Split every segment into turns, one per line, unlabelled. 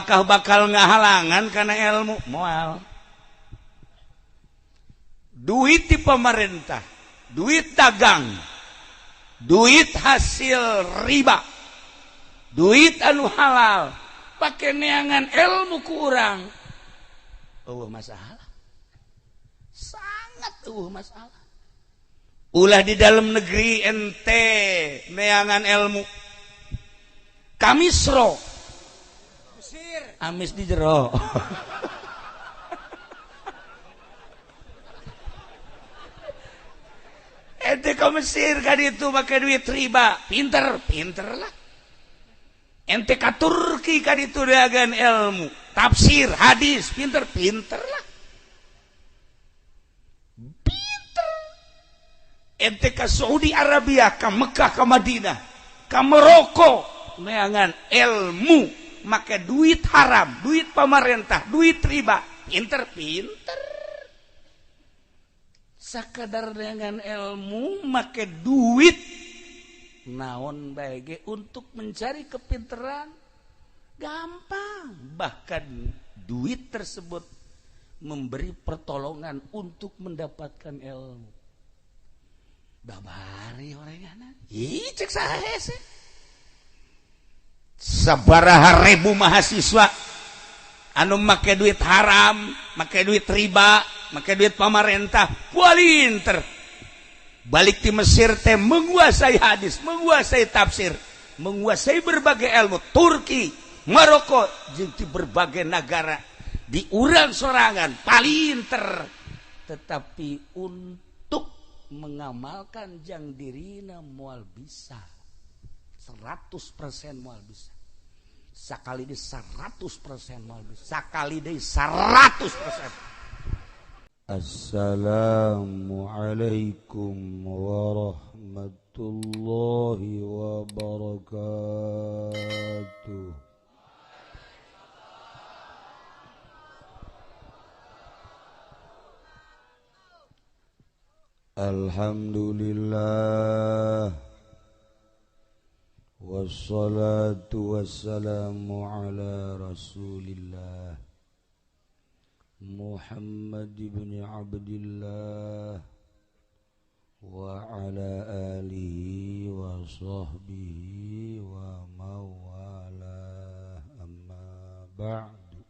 apakah bakal ngahalangan karena ilmu moal duit di pemerintah duit dagang duit hasil riba duit anu halal pakai neangan ilmu kurang masalah sangat masalah ulah di dalam negeri ente neangan ilmu kamisro amis di jero ente ke Mesir kan itu pakai duit riba pinter lah ente ke Turki kan itu dagang ilmu tafsir hadis pinter lah pinter ente ke Saudi Arabia ke Mekah ke Madinah ke Maroko neangan ilmu make duit haram duit pemerintah duit riba pinter sakadar dengan ilmu make duit naon bae untuk mencari kepinteran gampang bahkan duit tersebut memberi pertolongan untuk mendapatkan ilmu babari orangana cek saha sih sabaraha ribu mahasiswa anu make duit haram make duit riba make duit pemerintah kualinter balik di Mesir teh menguasai hadis menguasai tafsir menguasai berbagai ilmu Turki Maroko jeung di berbagai negara di urang sorangan palinter tetapi untuk mengamalkan jang dirina moal bisa 100% moal bisa sakali deui 100% moal bisa sakali deui 100%. Assalamualaikum warahmatullahi wabarakatuh. Alhamdulillah wassalatu wassalamu ala rasulillah Muhammad ibn Abdillah wa ala alihi wa sahbihi wa mawala amma ba'du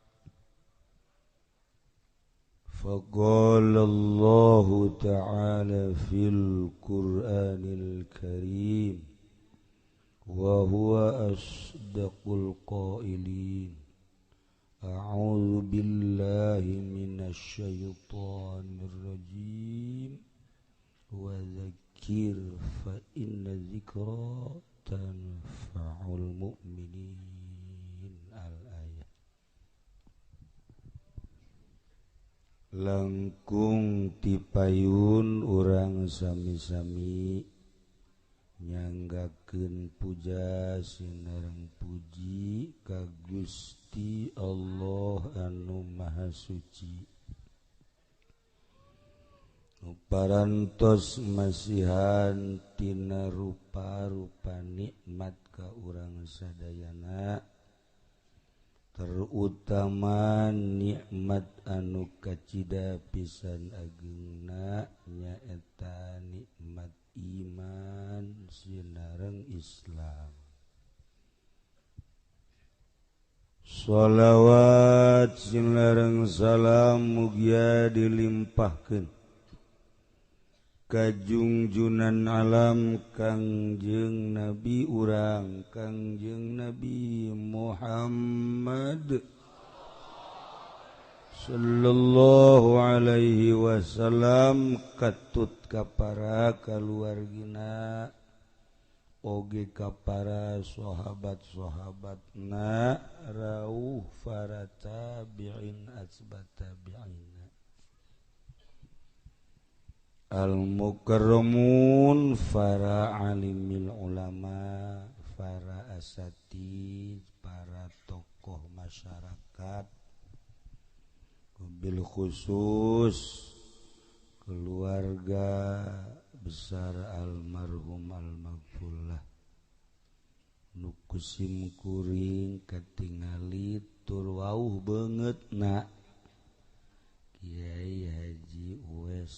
faqala Allah ta'ala fil Qur'anil Karim wa huwa asdaqul qailin A'udzu billahi minasy syaithanir rajim wa dzakir fa inna dzikra tanfa'ul mu'minin al-ayat langkung tipayun urang sami-sami nyanggakeun puja sinareng puji ka Gusti Allah anu Maha Suci parantos masihan tina rupa-rupa nikmat ka urang sadayana terutama nikmat anu kacida pisan ageungna nyaeta nikmat iman sinareng Islam. Shalawat sinareng salam mugia dilimpahkeun ka junjunan alam Kangjeng Nabi urang Kangjeng Nabi Muhammad sallallahu alaihi wasallam katut ka para kaluargina oge ka para sahabat-sahabatna rauh para tabi'in asbat tabi'ina al-mukarramun para alimil ulama para asatid para tokoh masyarakat bil khusus keluarga besar almarhum almaghfurlah nu kusim kuring katingali tur wauh banget nak Kiai Haji Uwes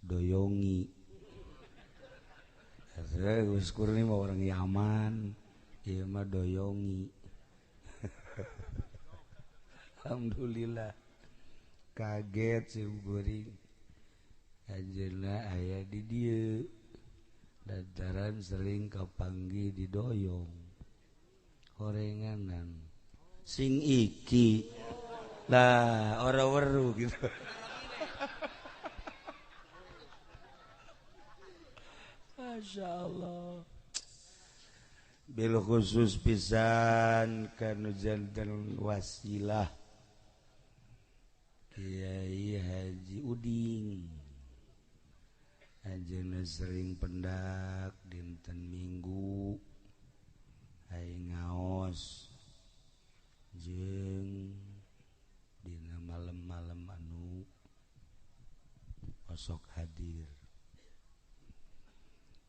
Doyongi Uwes Kurni mah orang Yaman ieu mah Doyongi alhamdulillah kaget si Guring ajeuna aya di dieu lantaran sering kapanggih di doyong horenganan sing iki lah ora weru gitu Masya Allah bil khusus pisan kanu janten wasilah Kiai Haji Uding ajeuna sering pendak dinten Minggu aing ngaos jeung dina malam-malam anu osok hadir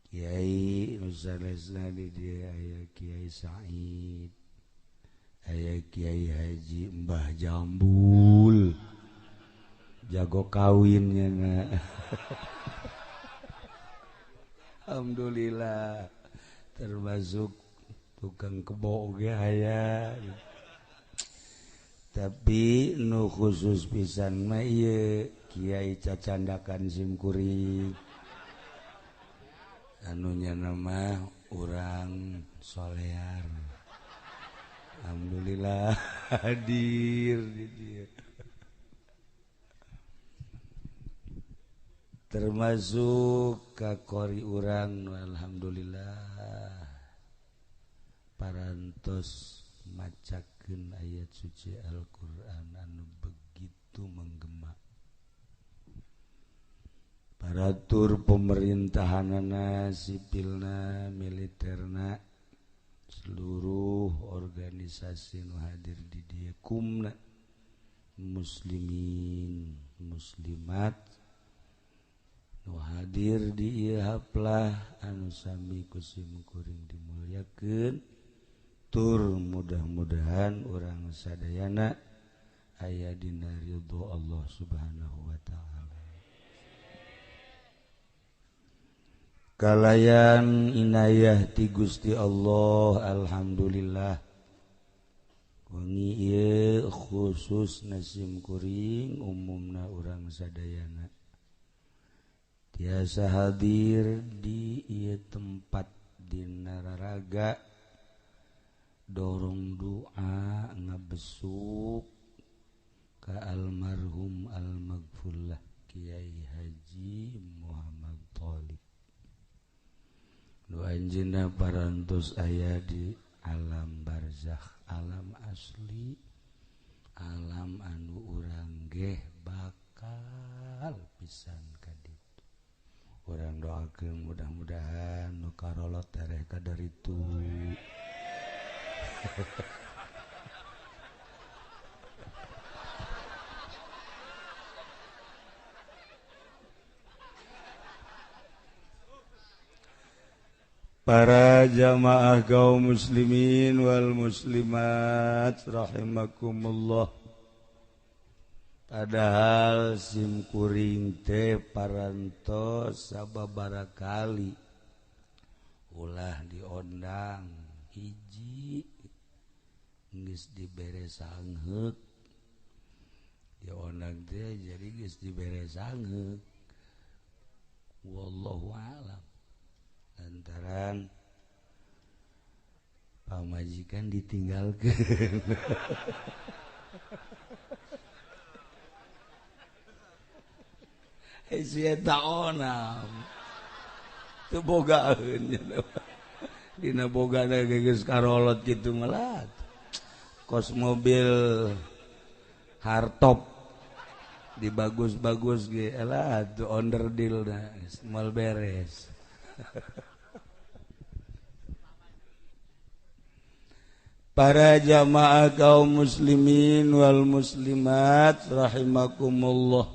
Kiai nu sanesna di dieu aya Kiai Said aya Kiai Haji Mbah Jambul jago kawinnya na alhamdulillah termasuk tukang kebo ge aya tapi nu khusus pisan mah ieu Kiai Cacandakan Simkuring anu nya nama urang solear alhamdulillah hadir di dieu termasuk kakori urang alhamdulillah parantos macakeun ayat suci Al-Qur'an anu begitu menggema paratur pemerintahanana sipilna militerna seluruh organisasi nu hadir di dieu kumna muslimin muslimat nu hadir di ieu haplah anu sami ku simkuring dimulyakeun tur mudah-mudahan urang sadayana aya dina ridho Allah Subhanahu wa taala kalayan inayah ti Gusti Allah alhamdulillah wengi ieu khusus simkuring umumna urang sadayana tiasa hadir di ieu tempat dina raraga dorong doa ngabesuk ka almarhum almaghfurlah Kiai Haji Muhammad Thalib nu anjeunna parantos aya di alam barzakh alam asli alam anu urang geh bakal pisan ka ditu urang doakeun mudah-mudahan nu karolot tereh ka daritu para jamaah kaum muslimin wal muslimat rahimakumullah padahal simkuring teh parantos sababaraha kali ulah diondang hiji geus dibere sangheuk diondang teh jadi geus dibere sangheuk wallahu a'lam lantaran pamajikan ditinggalkeun sia taonam teu bogaeun dina bogana geus karolot kitu melat kos mobil hardtop dibagus-bagus ge elah tu onderdil na moal beres para jamaah kaum muslimin wal muslimat rahimakumullah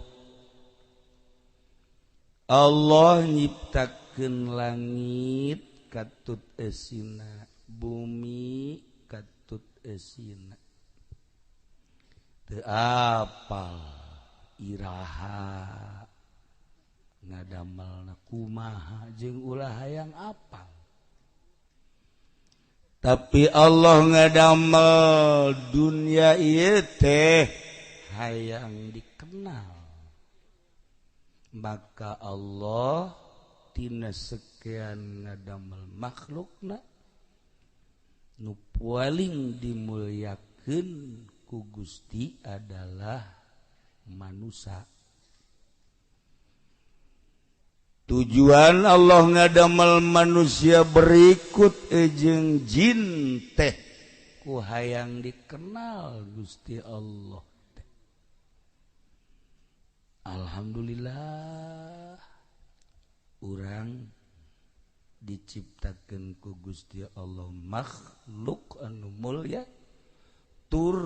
Allah nyiptakeun langit katut eusina bumi katut eusina teu apal iraha ngadamelna kumaha jeung ulah hayang apal. Tapi Allah ngadamel dunia ieu teh hayang dikenal. Maka Allah tina sekian ngadamel makhlukna nu paling dimulyakeun ku Gusti adalah manusia. Tujuan Allah ngadamel manusia berikut jeung jin teh ku hayang dikenal Gusti Allah teh. Alhamdulillah urang diciptakeun ku Gusti Allah makhluk anu mulya tur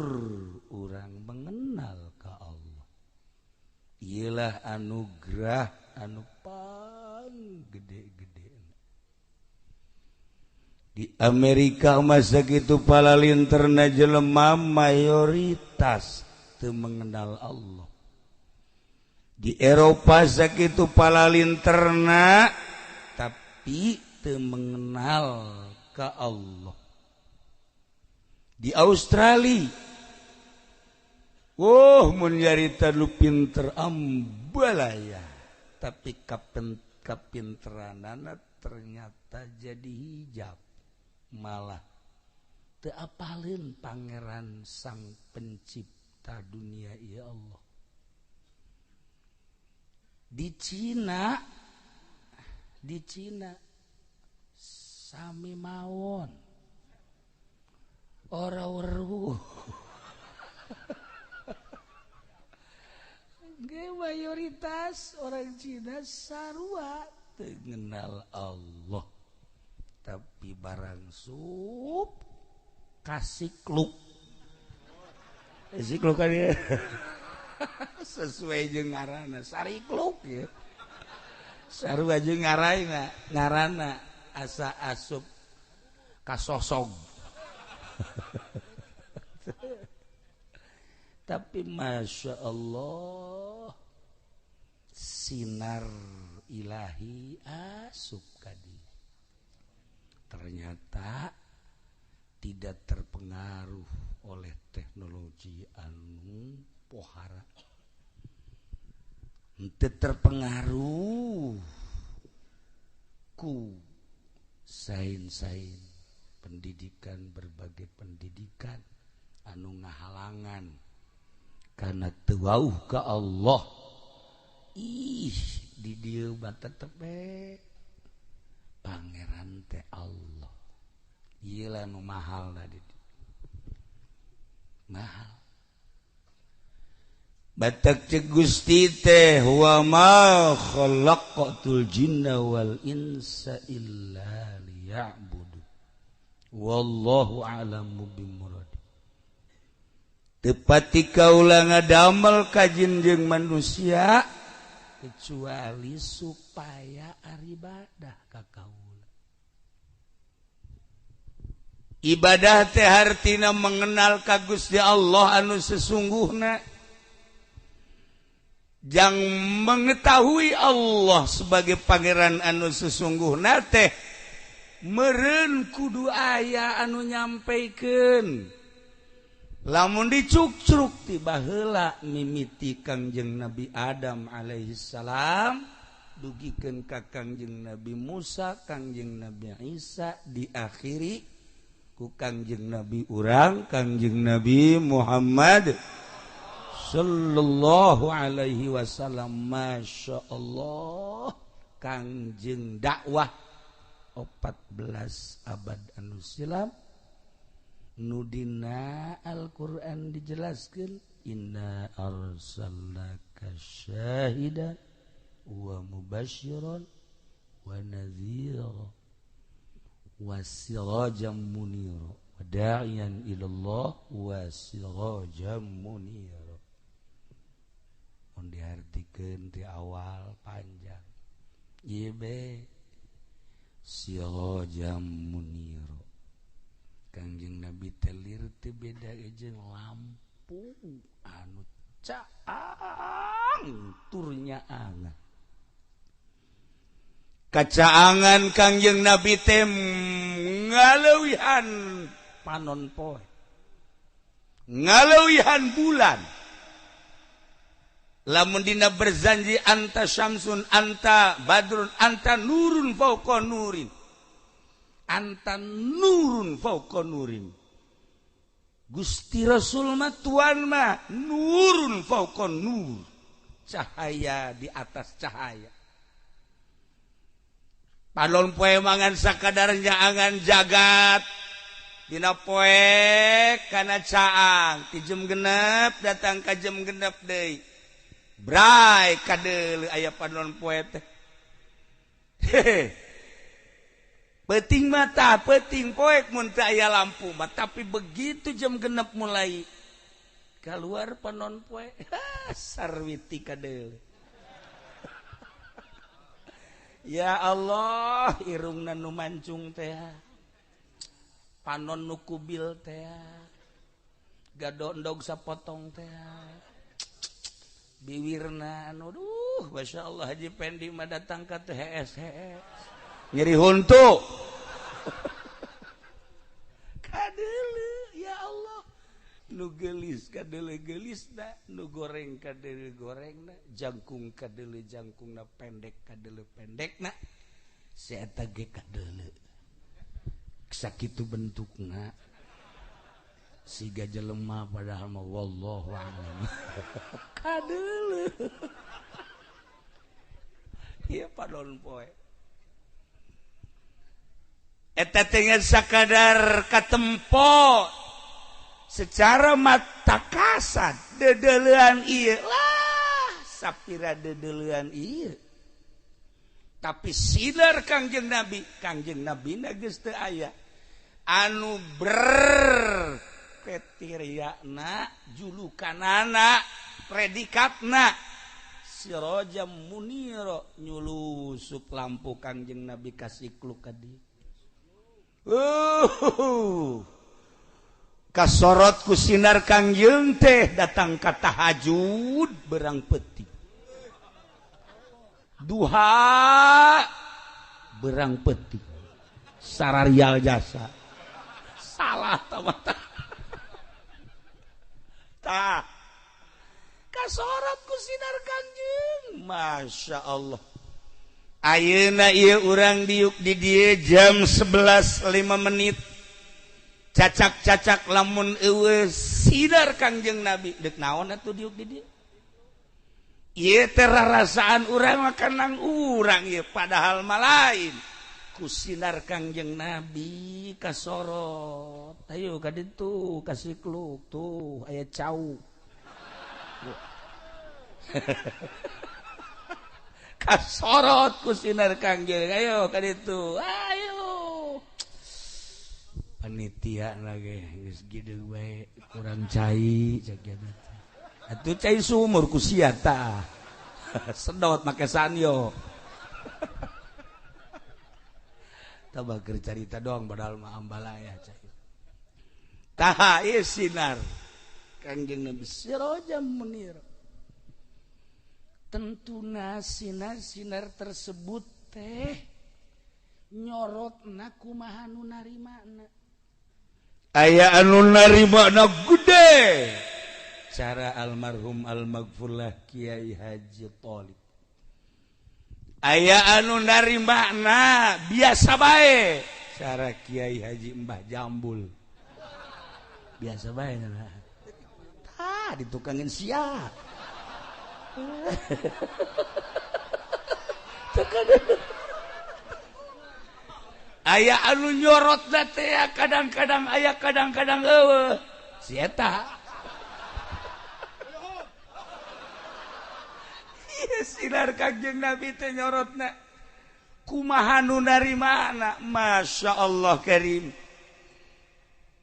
urang mengenal ka Allah. Iyalah anugerah anu paling gede-gede. Di Amerika masa gitu palalinterna jelema mayoritas teu mengenal Allah. Di Eropa sakitu palalinterna tapi teu mengenal ka Allah. Di Australia mun nyarita lu pinter ambalaya, tapi kapinteranana ternyata jadi hijab. Malah teu apaleun pangeran sang pencipta dunia ya Allah. Di Cina sami mawon ora weruh. Mayoritas orang Cina sarua teu ngenal Allah. Tapi barang sup kasikluk. Kasikluk kan ya. Sesuai jeung ngaranna sarikluk ya. Sarua jeung ngaranna asa asup kasosog. Tapi Masya Allah sinar ilahi asup kadi. Ternyata tidak terpengaruh oleh teknologi anu pohara. Henteu terpengaruh ku sain-sain pendidikan, berbagai pendidikan anu ngahalangan karena teu wauh ka Allah. Di dieu mah tetep pangeran teh Allah. Ieu lah nu mahal tadi. Mahal. Batak cek Gusti teh wa ma khalaqatul jinna wal insa illa liya'budu. Wallahu a'lamu bimurad. Tepati kaula ngadamel ka jin jeung manusia kecuali supaya aribadah ka kaula. Ibadah teh hartina mengenal ka Gusti Allah anu sesungguhna. Jang mengetahui Allah sebagai pangeran anu sesungguhna teh meureun kudu aya anu nyampaikeun. Lamun dicuk-cuk ti baheula mimiti Kangjeng Nabi Adam alaihi salam dugikeun ka Kangjeng Nabi Musa, Kangjeng Nabi Isa, diakhiri ku Kangjeng Nabi urang Kangjeng Nabi Muhammad sallallahu alaihi wasallam. Masya Allah Kangjeng dakwah 14 abad anu silam nudina Al-Quran dijelaskan inna arsalnaka syahidan wa mubasyiran wa nadhira wa sirajan munira wa da'iyan ilallah wa sirajan munira. Mun diartikeun ti awal panjang ieu be sirajan munira. Kangjeng Nabi telir teu beda jeung lampu. lampu anu caang turnya angan kacaangan Kangjeng Nabi teh ngaleuwihan panon poe ngaleuwihan bulan lamun dina berjanji anta syamsun anta badrun anta nurun fauqa nurin anta nurun fauqa nurin Gusti Rasul mah tuan mah nurun fauqa nur cahaya di atas cahaya panon poe mangan sakadarnya angan jagat dina poe kana caang ti jam genep datang ka jam genep deui bray kadeuleu aya panon poe teh Peting mata, peting poek mun teu aya lampu mah, tapi begitu jam genep mulai keluar panon poe, sarwiti kadeuleu. Ya Allah, irungna nu mancung teh. Panon nu kubil teh. Gadondog sapotong teh. Biwirna anu duh, masyaallah Haji Pendi mah datang ka teh HS. Nyeri huntu kadele ya Allah nu gelis kadele gelisna nu goreng kadele gorengna jangkung kadele jangkungna pendek kadele pendekna si eta ge kadele sakitu bentukna siga jelema padahal mah wallahu a'lam kadele ieu padon poe eta teh sakadar katempo secara mata kasat dedeleuan ieu lah sapira dedeleuan ieu tapi sinar Kangjeng Nabi na geus teu aya anu ber kriteryana julukanana predikatna sirajam munira nyulusup lampu Kangjeng Nabi kasikluk ka dieu kasorot ku sinar Kangjeng teh datang ka tahajud berang peti duha berang peti sararial jasa salah tamata tah kasorot ku sinar Kangjeng Masya Allah ayeuna ieu urang diuk di dieu jam 11.05 cacak-cacak lamun eueuh sinar Kangjeng Nabi deuk naon atuh diuk di dieu ieu teh rarasaan urang mah kanang urang ieu padahal mah lain ku sinar Kangjeng Nabi kasorot ayo ka ditu kasikluk tuh aya cau kasorot ku sinar Kangjeng ayo ka ditu ayo panitia lagi geus gideung bae kurang cai cek eta atuh cai sumur ku sia tah sedot make sanyo tabah keur carita doang padahal mah ambalaya cai tah ieu sinar Kangjeng Nabi sirajam munir tentuna sinar-sinar tersebut teh nyorotna kumaha nu narimana aya anu narimana gede cara almarhum almaghfurlah Kiai Haji Tholib aya anu narimana biasa bae cara Kiai Haji Mbah Jambul biasa bae nah tah ditukangin sia aya anu nyorot teh kadang-kadang aya kadang-kadang eueuh si eta sinar Kangjeng Nabi teh nyorotna kumaha nu narimana Masya Allah Karim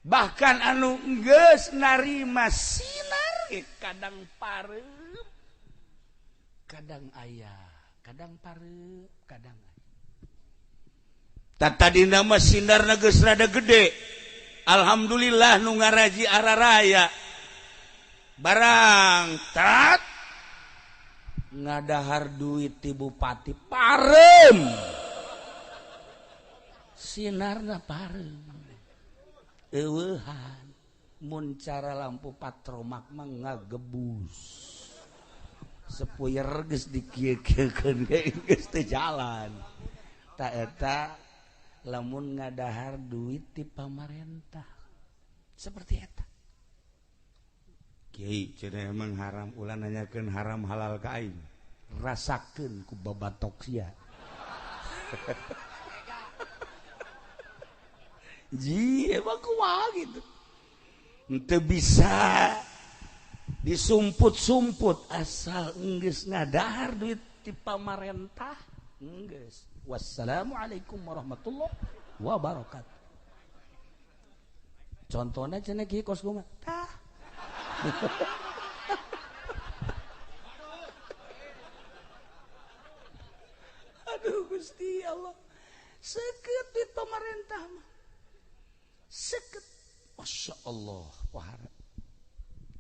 bahkan anu geus narima sinar kadang pareup kadang ayah, kadang pareup, kadang ayah. Tadina mah sinarna geus rada gede. Alhamdulillah nu ngaraji araraya. barang tat ngadahar duit ti bupati parem sinarna parem eueuhan mun cara lampu patromak mah ngagebus sepuyer geus dikieu-kieukeun geus teu jalan ta eta lamun ngadahar duit ti pamarentah seperti eta kiai cenah emang haram ulah nanyakeun haram halal ka aing rasakeun ku babatok sia ji emang kumaha gitu teu bisa disumput-sumput asal geus ngadahar duit ti pamarentah geus. Wassalamualaikum warahmatullahi wabarakatuh. Contohnya cenah kieu kos gua tah aduh Gusti Allah seukeut duit pamarentah mah seukeut Masya Allah wahara.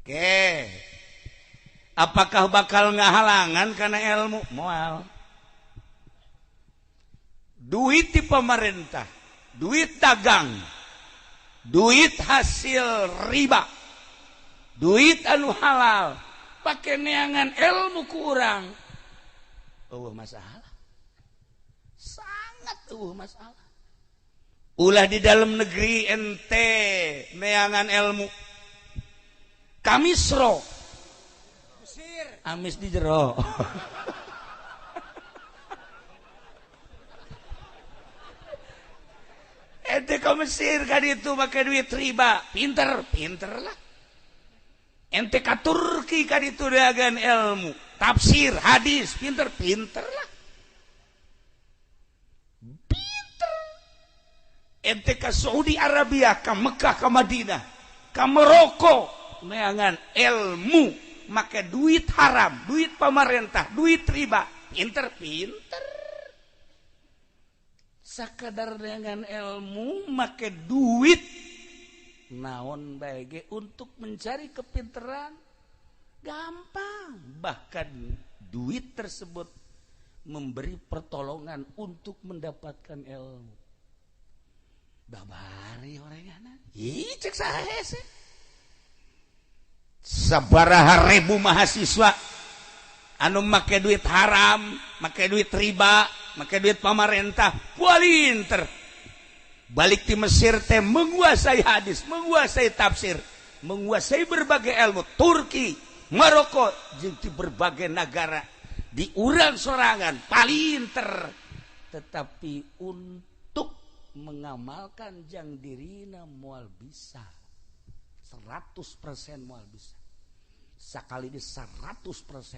Oke, apakah bakal ngahalangan karena ilmu moal duit di pemerintah duit dagang duit hasil riba duit anu halal pakai neangan ilmu ku urang masalah sangat masalah. Ulah di dalam negeri ente neangan ilmu kamisro amis di jero ente ke Mesir ka ditu make duit riba pinter lah ente ka Turki ka ditu dagan ilmu tafsir hadis pinter lah ente ka Saudi Arabia ka Mekah ka Madinah ka Maroko neangan ilmu make duit haram duit pemerintah duit riba pinter sakadar neangan ilmu make duit naon bae ge untuk mencari kepinteran gampang bahkan duit tersebut memberi pertolongan untuk mendapatkan ilmu babari orangana ih cek saha sih sabaraha ribu mahasiswa anu make duit haram make duit riba make duit pamarentah polinter balik di Mesir teh menguasai hadis menguasai tafsir menguasai berbagai ilmu Turki Maroko jeung di berbagai negara di urang sorangan palinter tetapi untuk mengamalkan jang dirina moal bisa 100% moal bisa sakali deui 100%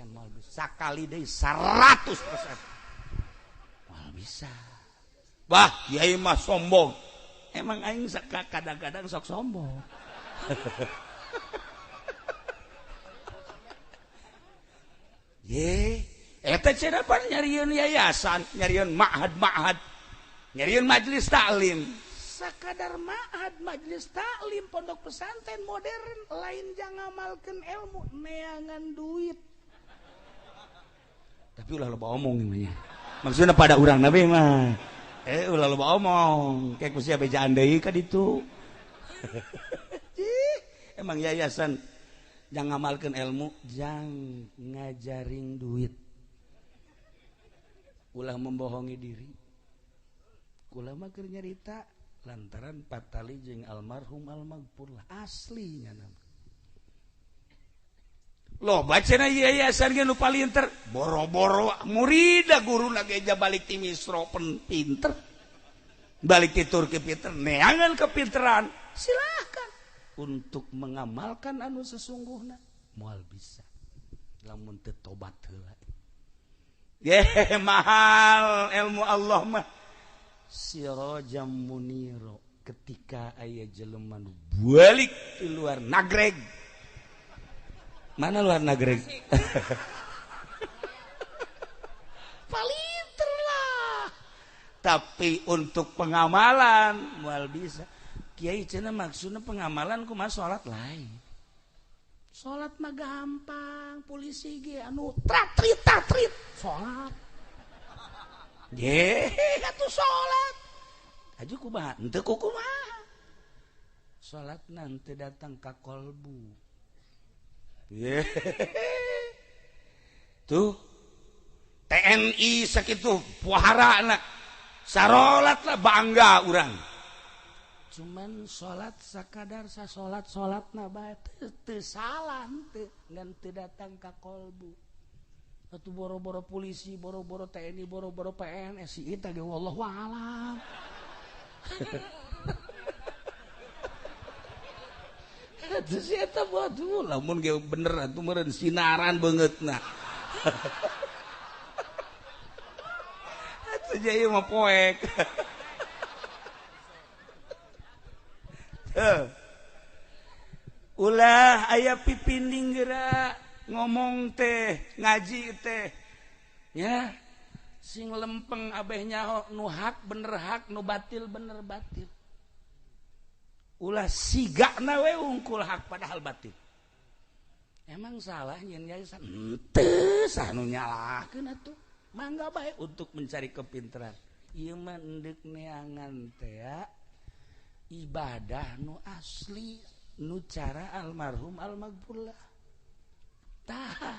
moal bisa sakali deui 100% moal bisa wah kiai mah sombong emang aing kadang-kadang sok sombong ye eta cenah pan nyarieun yayasan nyarieun ma'had nyariin majelis taklim sakadar ma'had majelis taklim pondok pesantren modern lain jangan ngamalkeun ilmu neangan duit tapi ulah loba omong ini maksudnya pada urang nabi mah ulah loba omong kayak kusia bejaan deui ka ditu emang yayasan jangan ngamalkeun ilmu jang ngajaring duit ulah membohongi diri ulama keur nyarita lantaran patali jeung almarhum almaghfur lah aslinya nama loh bacana yayasan ge nu palinter boro-boro murida guruna geja balik ti Misro pinter balik ti Turki pinter neangan kepinteran silahkan untuk mengamalkan anu sesungguhna moal bisa lamun teu tobat heula ye mahal ilmu Allah mah sirajam muniro ketika aya jelema nu balik di luar nagreg mana luar nagreg palinter lah tapi untuk pengamalan moal bisa kiai cenah maksudna pengamalan kumaha salat lain salat mah gampang, polisi ge anu tratrit salat. Ye, atuh salat. Aju kumaha? Henteu kumaha. Salatna teu datang ka kolbu. Ye. Tuh TNI sakitu puharana sarolat lah bangga urang. Cuman salat sakadar sasolat-solatna bae teu salah teu ngan teu datang ka kolbu. Atuh boro-boro polisi, boro-boro TNI, boro-boro PNS si eta ge wallahu a'lam. Atuh si eta waduh lamun ge bener atuh meureun sinaran beungeutna. Atuh jadi mah poek. Ulah aya pipinding geura ngomong teh ngaji teh ya sing lempeng abeh nyaho nu hak bener hak nu batil bener batil. Ulah sigana we ungkul hak padahal batil. Emang salah nyen yayasan? Henteu sanu nyalahkeun atuh. Mangga bae untuk mencari kepintaran. Ieu mah endek neangan teh ya. Ibadah nu asli nu cara almarhum almaghfurlah. Tah.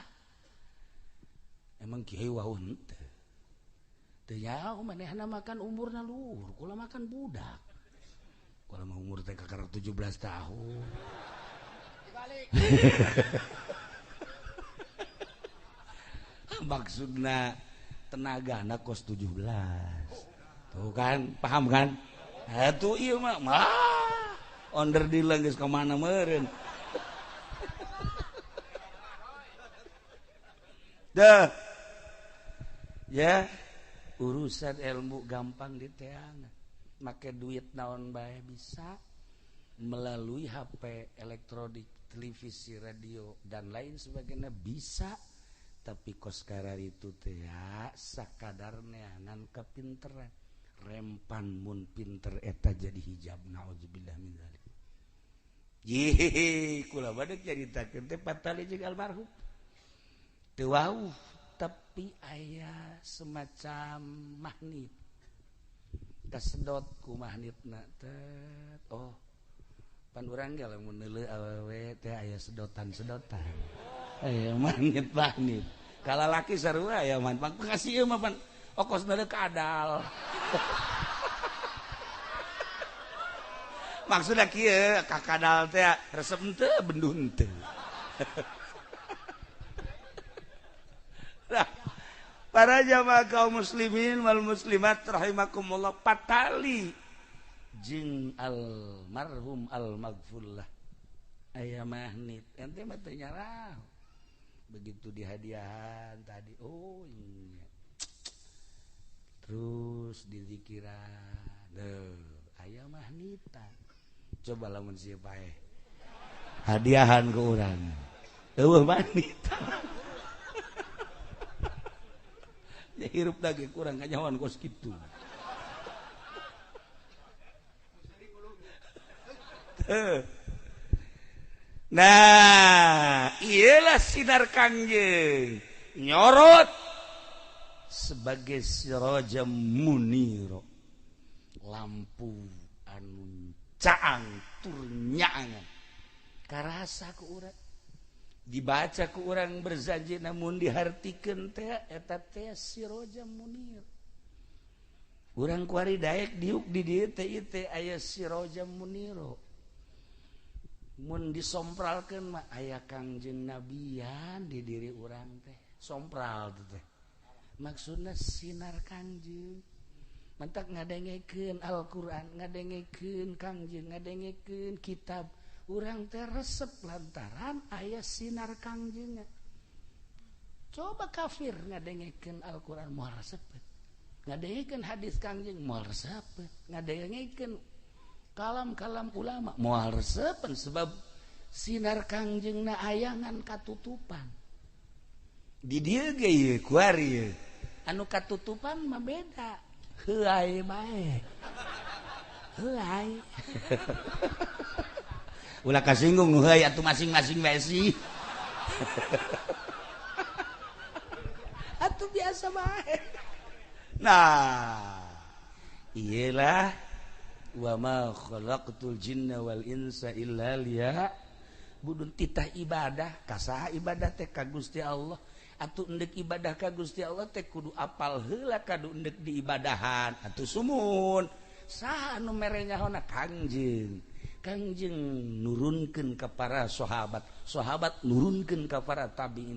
Emang kieu wau henteu. Teu nyaho manehna makan umurna luhur, kula makan budak. Kula mah umur teh kakara 17 tahun. Dibalik. Maksudna tenaga anak kos 17 tuh kan paham kan itu iya mah onder deal geus ka mana meureun dah ya urusan ilmu gampang diteangan make duit naon bae bisa melalui HP elektronik televisi radio dan lain sebagainya bisa tapi kos karar itu teh ya sakadar neangan kepinteran rempan mun pinter eta jadi hijab naudzubillah min dzalik. Ye kula bade caritakeun teh patali jeung almarhum teu wau tapi aya semacam magnet kasedot ku magnetna teh oh pan urang ge lamun neuleuh awewe teh aya sedotan-sedotan. Aya magnet. Kalau laki sarua ya man pangkasih ieu mah pan okosna teh kadal. Maksudna kieu ka kadal teh resep henteu bendun teu. Nah, para jamaah kaum muslimin wal muslimat rahimakumullah patali jeung almarhum almaghfurlah aya magnet ente mah teu nyarah. Begitu dihadiahan tadi oh iya. Terus di zikiran aya magnetan coba lamun sieu paeh hadiahan ke urang eueuh magnetan ya hirup lagi kurang kanyawan kos kitu nah iyalah sinar kangjeng nyorot sebagai sirajam muniro lampu anu caang tur nyaangan karasa ku urang dibaca ku urang berjanji namun dihartikeun teh eta teh sirajam munir urang kuari daek diuk di dieu teh ieu aya sirajam muniro mun disompralkeun mah aya kangjeng nabian di diri urang teh sompral teh maksudna sinar kangjeng mantak ngadengekeun Al-Qur'an ngadengekeun kangjeng ngadengekeun kitab urang teh resep lantaran aya sinar kangjeng coba kafir ngadengekeun Al-Qur'an moal resep ngadengekeun hadis kangjeng moal resep ngadengekeun kalam-kalam ulama moal resepen sebab sinar kangjengna ayangan katutupan di dieu ge ieu kuari anu katutupan mah beda heuai bae heuai ulah kasinggung heuy atuh masing-masing we sih. Atuh biasa bae. Nah, iyalah wa ma khalaqtul jinna wal insa illa budun titah ibadah kasaha ibadah teh ka Gusti Allah atuh endek ibadah ka Gusti Allah teh kudu apal heula kadu endek diibadahan atuh sumun saha anu mere nyahona Kangjeng nurunkeun ka para sahabat nurunkeun ka para tabiin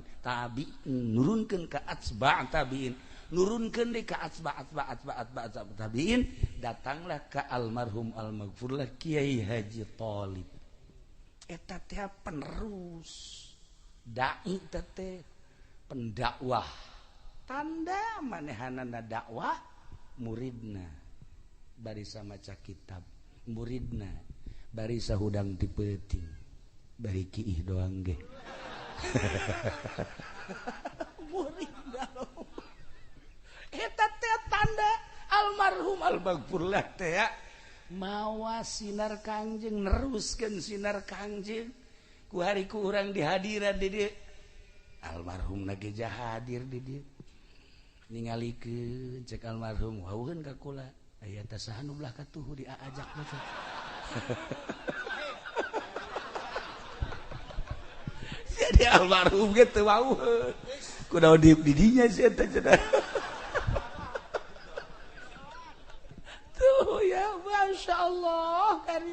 nurunkeun ka atsba' tabiin nurunkeun deui ka atsba' tabiin datanglah ka almarhum almaghfurlah Kiai Haji Thalib eta teh penerus dai teh pendakwah tanda manehanana dakwah muridna bari samaca kitab muridna bari sahudang dipeuting bari kiih doang ge muridna eta teh tanda almarhum almaghfurlah teh ya mawa sinar Kangjeng neruskeun sinar Kangjeng ku hari ku urang dihadiran di dieu almarhum ge hadir di dieu ningalikeun cek almarhum wauheun ka kula aya teh saha nu belah katuhu diajak mah jadi almarhum ge teu wauheun kunaon di dinya sih eta cenah tuh ya Masya Allah kan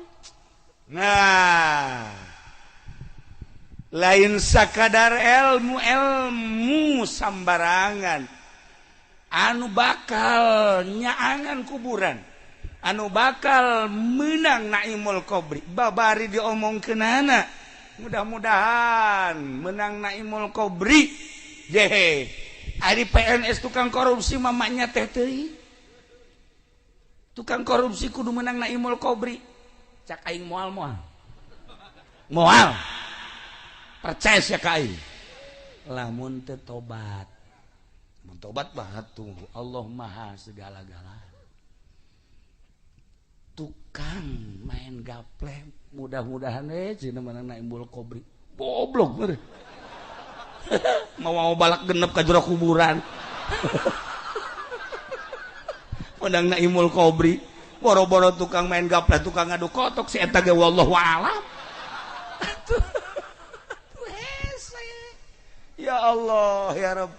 nah lain sakadar ilmu sambarangan anu bakal nyaangan kuburan anu bakal menang Naimul Qobri babari diomongkeunana mudah-mudahan menang Naimul Qobri jehe ari PNS tukang korupsi mamanya teh teuing tukang korupsi kudu menang Naimul Qobri cak aing moal percaya sia ka aing lamun teu tobat mun tobat banget tuh Allah maha segala-galanya tukang main gaple mudah-mudahan cenah menang Naimul Qobri goblok bener mau balak genep ka jero kuburan menang Naimul Qobri boro-boro tukang main gaple tukang ngadu kotok si eta ge wallahu a'lam ya Allah ya Rabb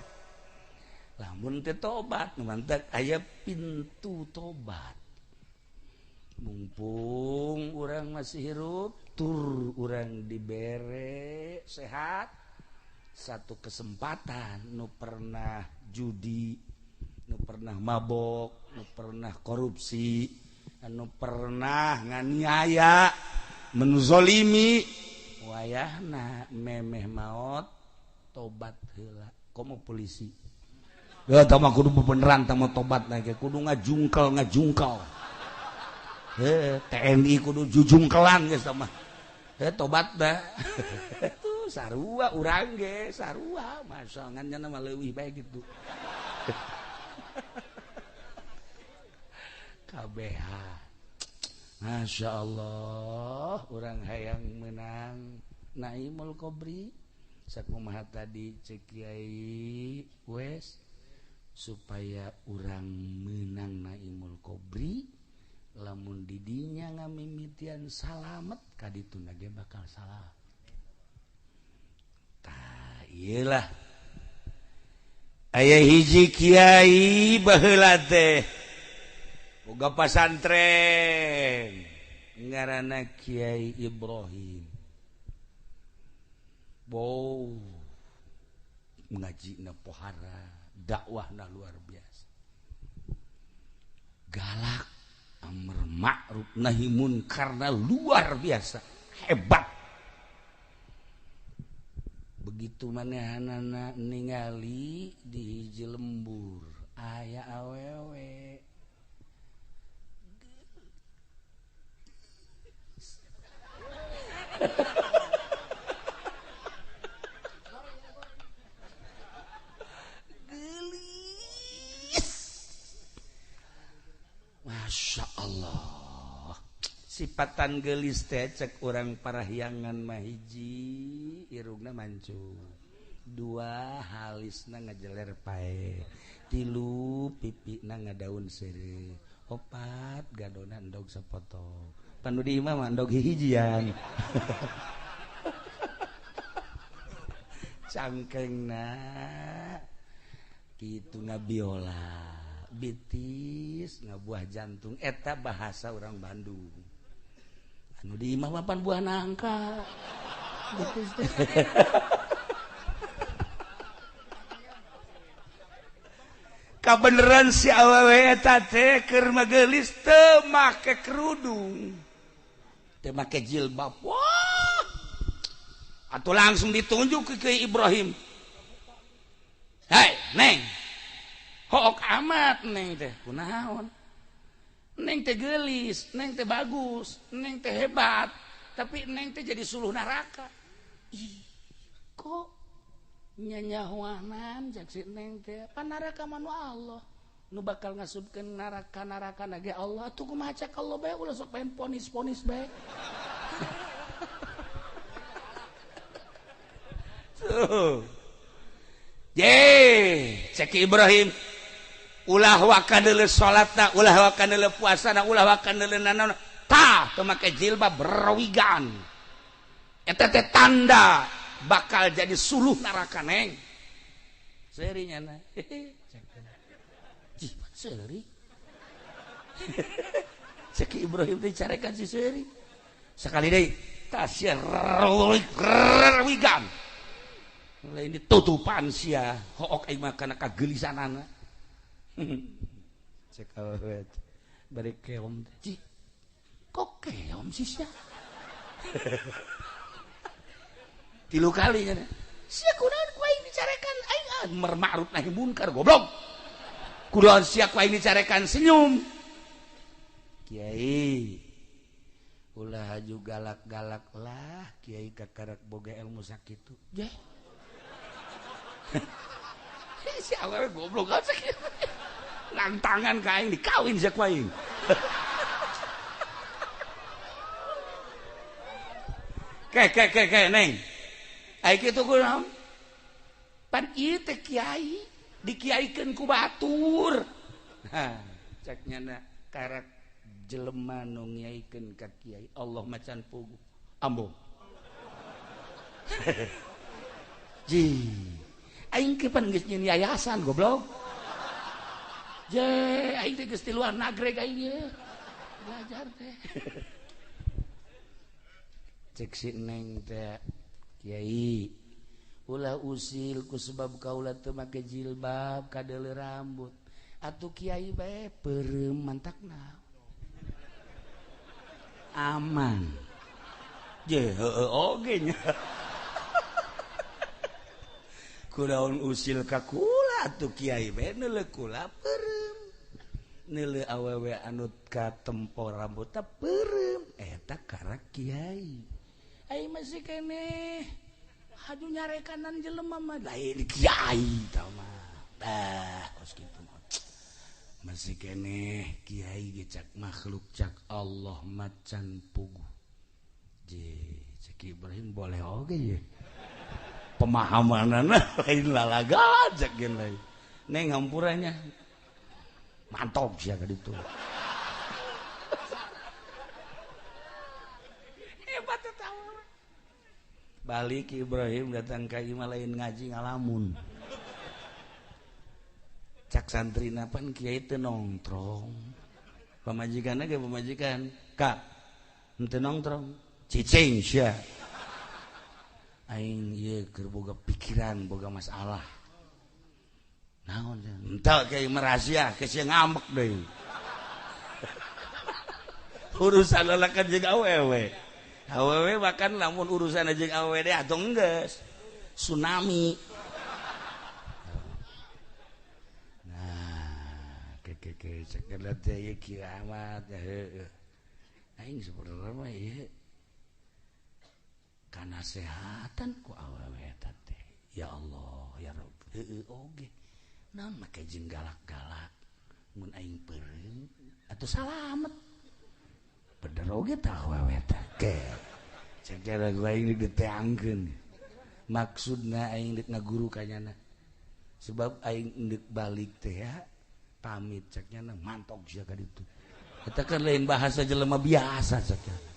lamun teh tobat mantap aya pintu tobat mumpung urang masih hirup tur urang dibere sehat satu kesempatan nu pernah judi nu pernah mabok nu pernah korupsi nu pernah nganiaya menzolimi wayahna memeh maot tobat heula komo polisi ya tama kudu beneran tama tobat na ge kudu ngajungkel TNI kudu jujungkelan geus tama tobat da tuh sarua urang ge sarua masa nganjana mah leuwih bae gitu KBH Masya Allah urang hayang menang Naimul Qobri sakumaha tadi cek Kiai wes supaya urang menang Naimul Qobri lamun didinya ngamimitian salamet kadituna ge bakal salah tah iyalah aya hiji kiai baheula teh boga pasantren ngaranna Kiai Ibrahim wow ngajina pohara dakwahna luar biasa galak amr ma'ruf nahi munkar luar biasa hebat begitu manehanana ningali di hiji lembur aya awewe Masya Allah sipatan gelis teh cek orang parahyangan mahiji irungna mancung dua halisna ngajeler pae tilu pipina ngadaun seri opat gadona endog sapotong panu di imam endog hijian cangkengna kitu ngabiola bitis ngabuah jantung eta bahasa orang Bandung anu di imah mapan buah nangka bitis kabeneran si awewe eta teh keur magelis teu make kerudung teu make jilbab wah atuh langsung ditunjuk ke Ibrahim hai neng hook amat neng teh kunaon neng teh gelis neng teh bagus neng teh hebat tapi neng teh jadi suluh neraka ih kok nyanyahuanan jak si neng teh pan neraka manu Allah nu bakal ngasupkeun neraka ge Allah atuh kumaha cak Allah bae ulah sok pengen ponis bae tuh cek Ibrahim ulah wakandeuleu salatna ulah wakandeuleu puasana ulah wakandeuleu nanaon tah teu make jilbab berwigan eta teh tanda bakal jadi suluh neraka neng serinya na jih seri cek Ibrahim teh carekan si seri sekali deui tah sia berwigan lain ditutupan sia hook aing mah kana kagelisanana cek awet bari keom teh kok keom sih sia tilu kali nya sia kunaon ku aing dicarekan aing ma'ruf nahi munkar goblok kunaon sia ku aing dicarekan senyum Kiai ulah haju galak-galak lah Kiai kakarak boga ilmu sakitu jeh si awewe goblok kan sakitu nantangan ka aing dikawin sia ku aing ke neng ai kitu kunaon pan ieu teh kiai dikiaikeun ku batur ha ceknya na karak jelema nu ngiaikeun ka kiai Allah macan pugu ambo ji aing ke pan geus nyeun yayasan goblok je aing teh geus ti luar nagreg aing ye belajar teh cek si neng teh kiai ulah usil ku sebab kaula teu make jilbab kadeuleu rambut atuh kiai bae peureum mantakna aman je heueuh oge nya kunaon usil ka kula atuh kiai bae neuleuh kula peureum neuleuh awewe anu katempo rambutna peureum eta karak kiai aing masih keneh haju nyarekanan jelema mah lain kiai tah mah dah kos kitu mah masih keneh kiai ge cak makhluk cak Allah macan pugu je cek Ibrahim boleh oge ye pemahamanana lain lalaga cak gen lain neng hampurannya mantap sia ka ditu hebat eta balik Ibrahim datang ka imah lain ngaji ngalamun cak santrina pan kiai teu nongtrong pamajikanna ge pamajikan kak henteu nongtrong cicing sia aing ieu keur boga pikiran boga masalah naon henteu kiai merahasia ke sia ngambek deui urusan lalakan jeung awewe bahkan lamun urusan jeung awewe deh atuh geus tsunami nah ke cekelat teh kiamat heueuh aing sebenarnya mah ieu kanasehatan ku awewe eta teh ya Allah ya Rabb heueuh oge naon make jeung galak-galak mun aing peureum atuh salamet bener oge tah awewe teh ke cara gua aing diteangkeun maksudna aing deuk ngaguru ka nyana sebab aing deuk balik teh ya pamit cek nyana mantok sia ka ditu eta kan lain bahasa jelema biasa cek nyana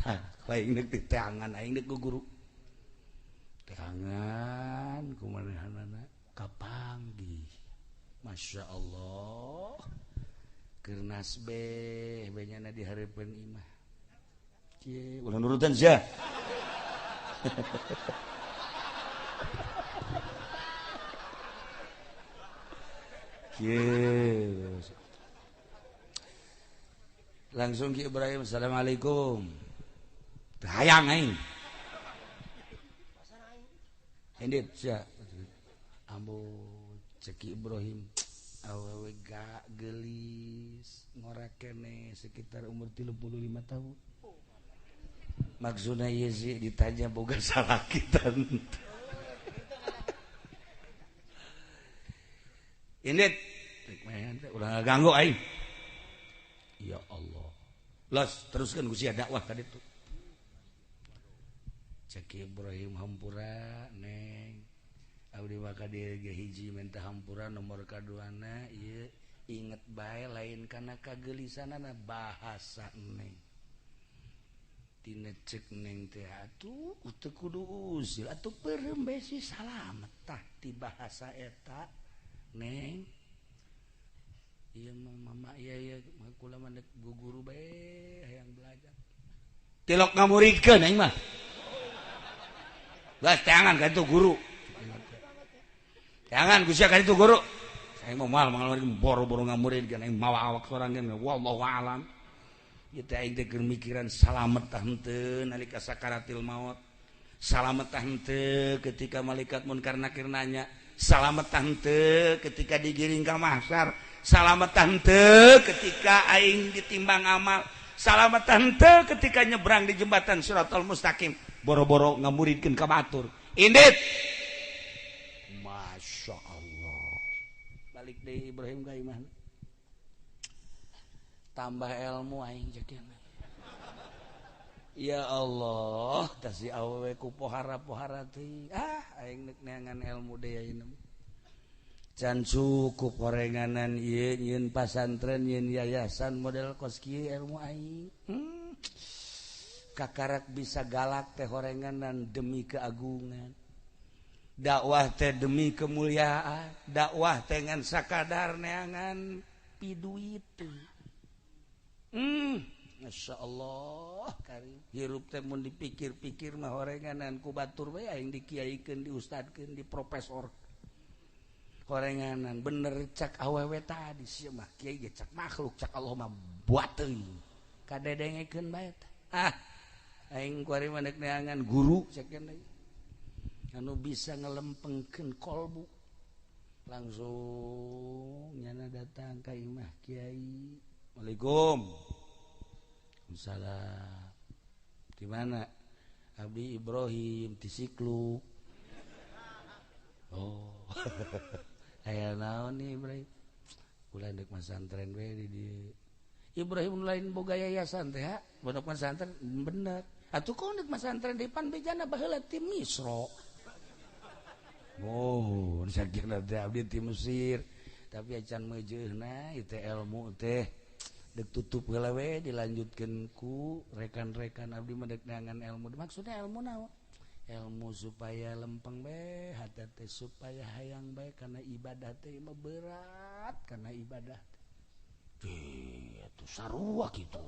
hah aing deuk diteangan aing deuk guguru teangan kumanehanana kapanggih Masya Allah kernas benyana dihareupeun imah kieu ulah nurutan sia kieu langsung Ki Ibrahim assalamualaikum hayang aing endit sia ambo ceki Ibrahim awewe gak gelis ngora kene sekitar umur 35 tahun maksudna ieu sih ditanya boga salakitan endit udah ganggu aing ya Allah los teruskan gusia dakwah ka ditu ceki Ibrahim hampura neng abdi maka dia hiji minta hampura nomor kaduana ieu inget bae lain kana kagelisanana bahasa neng tina cek neng teh atuh teu kudu usil atuh peureum bae si salamet tah ti bahasa eta neng ieu mama ieu kula mah guguru bae hayang belajar tilok ngamuridkeun aing mah geus teangan ka itu guru jangan gusia kan itu guru saya mau mal boro-boro ngamuridkeun aing mawa awak sorangeun wallahu alam kita aing teh mikiran salamet tah henteu nalika sakaratil maut salamet tah henteu ketika malaikat munkar nakir nanya salamet tah henteu ketika digiring ka mahsyar salamet tah henteu ketika aing ditimbang amal salamet tah henteu ketika nyebrang di jembatan Siratal Mustaqim boro-boro ngamuridkeun ka batur indit Masya Allah balik deui Ibrahim ka imah tambah ilmu aing cek ya Allah tah si awewe ku pohara-pohara teh aing neuk neangan ilmu deui ayeuna can cukup horenganan ieu nyieun pasantren nyieun yayasan model kos kieu ilmu aing kakarak bisa galak teh horenganan demi keagungan dakwah teh demi kemuliaan dakwah teh ngan sakadar neangan piduit Masya Allah karim hirup teh mun dipikir-pikir mah horenganan ku batur bae aing dikiaikeun diustadkeun di profesor horenganan bener cak awewe tadi sia mah kiai ge cak makhluk cak Allah mah buat teuing kadedengekeun bae aing kuari mah neangan guru cek anu bisa ngelempengkeun kolbu langsung nyana datang ka imah kiai Assalamualaikum Waalaikumsalam di mana abdi Ibrahim di Siklu oh aya naon nih Ibrahim ulah deuk masantren we di dieu Ibrahim lain boga yayasan teh pondok pesantren bener atuh kok deuk masantren depan bejana baheula ti Misra oh sakira teh abdi ti Mesir tapi acan meujeuna ieu teh ilmu teh deuk tutup heula we dilanjutkeun ku rekan-rekan abdi mah deuk neangan ilmu maksudna ilmu naon ilmu supaya lempeng bae hate teh supaya hayang bae kana ibadah teh mah berat kana ibadah teh atuh sarua kitu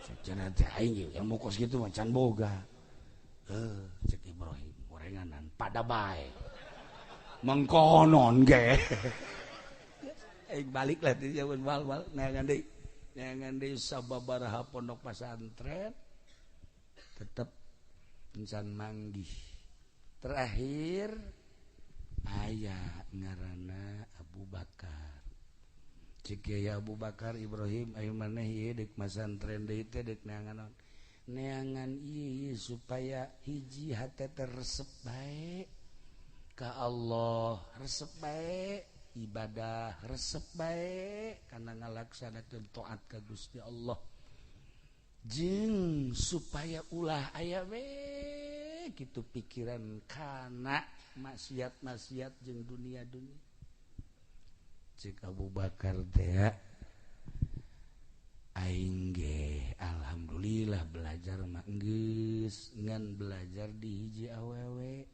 sacenah teh aing ilmu kos kitu mah can boga cek Ibrahim gorenganan pada bae mengkonon ge aing balik lah di zaman bal-bal neangan deui sababaraha pondok pesantren tetep encan manggih terakhir aya ngaranna Abu Bakar cik ya Abu Bakar Ibrahim ayo maneh ieu deuk masantren deui teh deuk neangan ieu supaya hiji hate teh resep bae ka Allah resep bae ibadah resep bae kana ngalaksanakeun taat ka Gusti Allah jeng supaya ulah aya we gitu pikiran kana maksiat-maksiat jeung dunia-dunia cek Abu Bakar teh aing ge alhamdulillah belajar mah geus ngan belajar di hiji awewe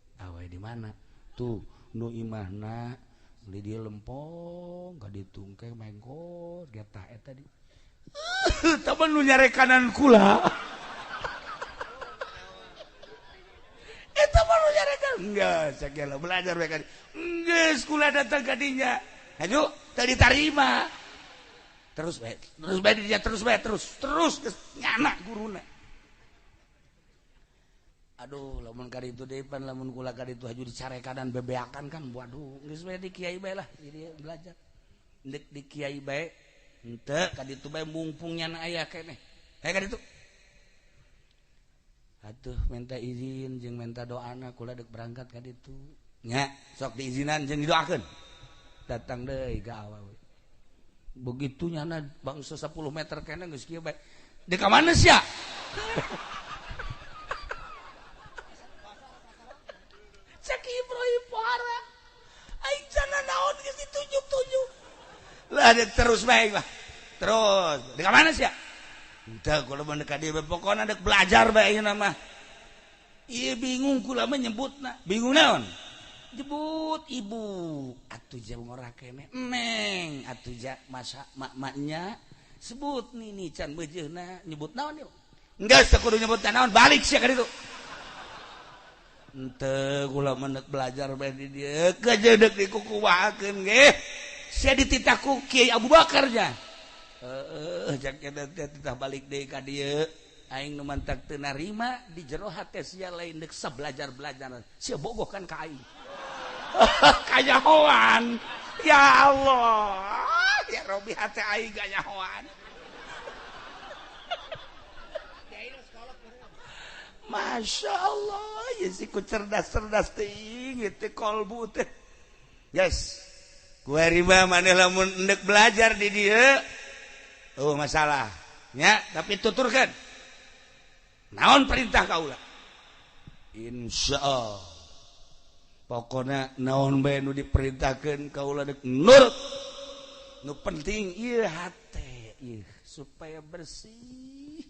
di mana tuh nu imahna di dia lempong ka ditungke mengkor getah eta di temen nu nyare kanan kula eta mah nu nyare kanan enggak sakela belajar we ka geus kula datang ka dinya aju tadi tarima terus nyana guruna aduh lamun kali itu depan lamun kula kali itu haju dicarekan dan bebeakan kan waduh geus we di kiai bae lah jadi belajar ndek di kiai bae henteu ka ditu bae mumpung nyana aya keneh ka ditu atuh minta izin jeung minta doana kula dek berangkat ka ditu nya sok diizinan jeung didoakeun datang deui ka awewe begitu nyana bangsa 10 meter keneh geus kieu bae di ka mana sia cek Ibrahim pohara aing cenah naon geus ditunjuk-tunjuk lah terus bae lah terus di ka mana sia henteu kula mah ka dieu pokona dek belajar bae ayeuna mah ieu bingung kula mah nyebutna bingung naon jebut ibu atuh ja ngora kene neng atuh ja masa mak-maknya sebut nini can bejeuna nyebut naon yuk enggeus teu kudu nyebut naon balik sia ka ditu henteu kula mah belajar bae di dieu kejedeg dikukuwakeun ge sia dititah ku Kiai Abu Bakar nya jak eta titah balik deui ka dieu aing nu mantak teu narima di jero hate sia lain deuk sabelajar-belajar sia bogohkan ka aing kanyahoan ya Allah ya Robi hati aing kanyahoan Masya Allah ya siku cerdas-cerdas ting itu kolbu teh yes gue riba maneh lamun endek belajar di dia masalah ya tapi tuturkan naon perintah kaula insya Allah pokoknya naon bae nu diperintahkeun kaula dek nurut nu penting ieu hate ieu supaya bersih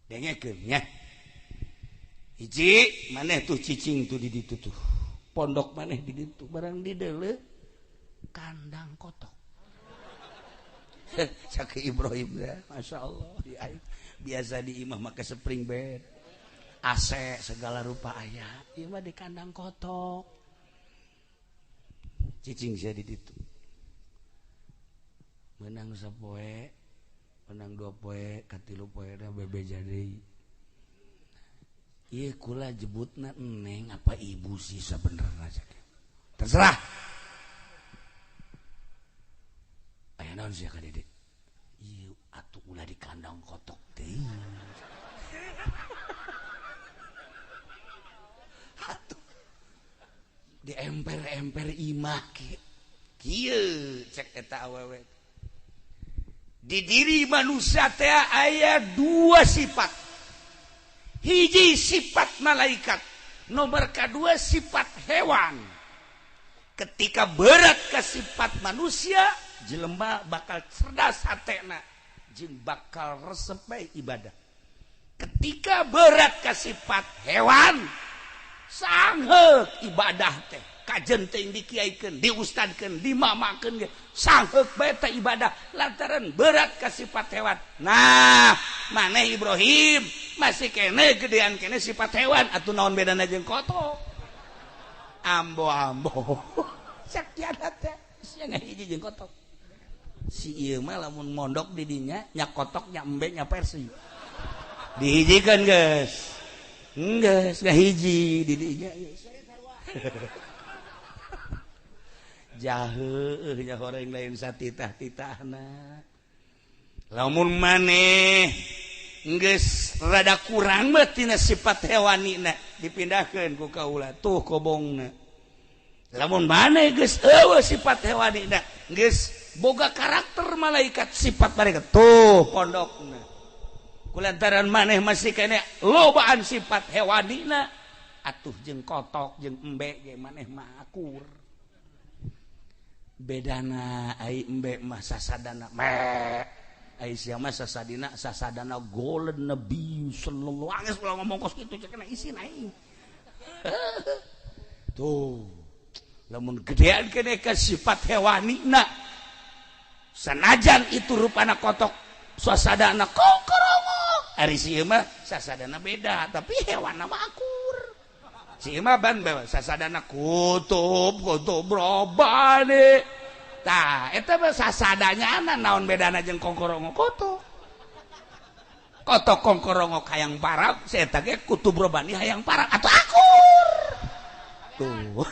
dengekeun nya hiji maneh tuh cicing tuh di ditu tuh pondok maneh di ditu barang di deuleu kandang kotok cak Ibrahim ya masyaallah biasa di imah make spring bed AC segala rupa aya ieu mah di kandang kotok cicing sia di ditu menang sapoe menang 2 poe katilu poe da bebeja deui ieu kula jebutna neng apa ibu sih sabenerna terserah aya naon sia ka Dede ieu atuh ulah di kandang kotok teh di emper-emper imah kieu cek eta awewe di diri manusia teh aya 2 sifat hiji sifat malaikat nomor kedua sifat hewan ketika berat ke sifat manusia jelema bakal cerdas hatena jeung bakal resep bae ibadah ketika berat ke sifat hewan sangheuk ibadah teh kajen teh dikiaikeun diustadkeun dimamakeun ge sangheuk bae teh ibadah lantaran berat ka sifat hewan nah maneh Ibrahim masih kene gedean kene sifat hewan atuh naon bedana jeung kotok ambo sakiana teh sia ngahiji jeung kotok si ieu mah lamun mondok di dinya nya kotok nya embe nya persi dihijikeun geus enggeus ngahiji di dinya jaheuh nya horeng lain satitah-titahna lamun maneh geus rada kurang mah tina sifat hewanina dipindahkeun ku kaula tuh kobongna lamun maneh geus eueuh sifat hewanina geus boga karakter malaikat sifat malaikat tuh pondokna kulantaran maneh masih kene lobaan sifat hewanina atuh jeung kotok jeung embe ge maneh mah akur bedana ai embe mah sasadana me ai sia mah sasadana golden nabi sallallahu alaihi wasallam ngomong kos kitu cek isi aing tuh lamun gedean kene ka sifat hewanina sanajan itu rupana kotok suasadana kokorongo ari si mah sasadana beda tapi hewanna mah akur si mah ban bae sasadana kutub robane tah eta mah sasadanya naon bedana jeung kokorongo kotok kokorongo hayang parab si eta ge kutub robani hayang parab atuh akur tuh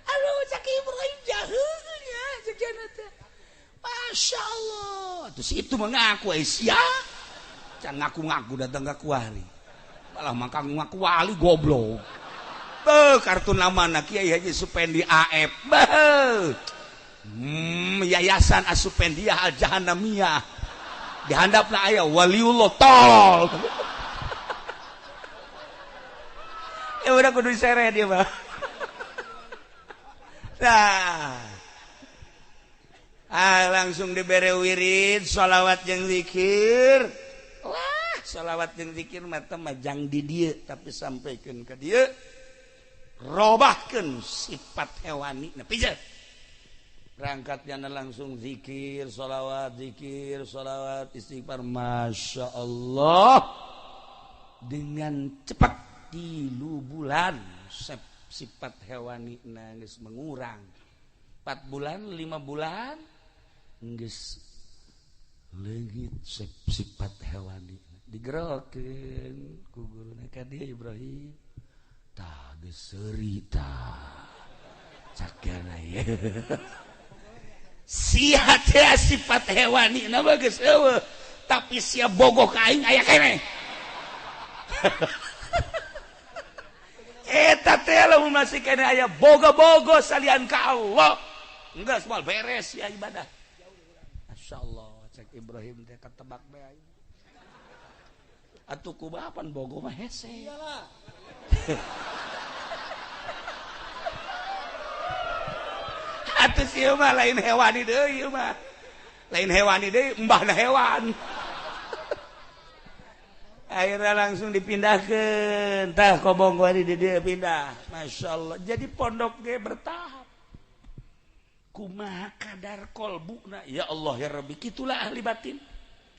aduh cak Ibrahim jaheul ya jeung teh Masya Allah terus itu mengaku Aisyah can ngaku-ngaku datang ke kuali malah maka ngaku wali goblok kartu namana Kiai Haji Supendi AF Yayasan Asupendiah Al Jahannamiyah dihandapna aya waliullah tol ya udah kudu diseret dia mah nah langsung dibere wirid sholawat jeung zikir wah sholawat jeung zikir mah majang di dieu tapi sampaikan ke dieu robahkeun sifat hewani nah pijet berangkatnya langsung zikir sholawat istighfar Masya Allah dengan cepat di bulan sifat hewani geus mengurang 4 bulan 5 bulan geus leungit sifat hewani digerokeun ku guruna ka dieu Ibrahim tah geus seuri tah cakana ye sia teh sifat hewani na geus eueuh tapi sia bogoh ka aing aya keneh eta teh lamun masih kene aya bogo-bogo salian ka Allah enggak semua beres ya ibadah masyaallah cek Ibrahim teh ketebak bae atuh kumapan bogo mah hese iyalah atuh sieu mah lain hewani deui ieu mah lain hewani deui embahna hewan akhirnya langsung dipindahkan tah kobong wari dia pindah Masya Allah jadi pondok ge bertahap kumaha kadar kolbuna ya Allah ya Rabbi kitulah ahli batin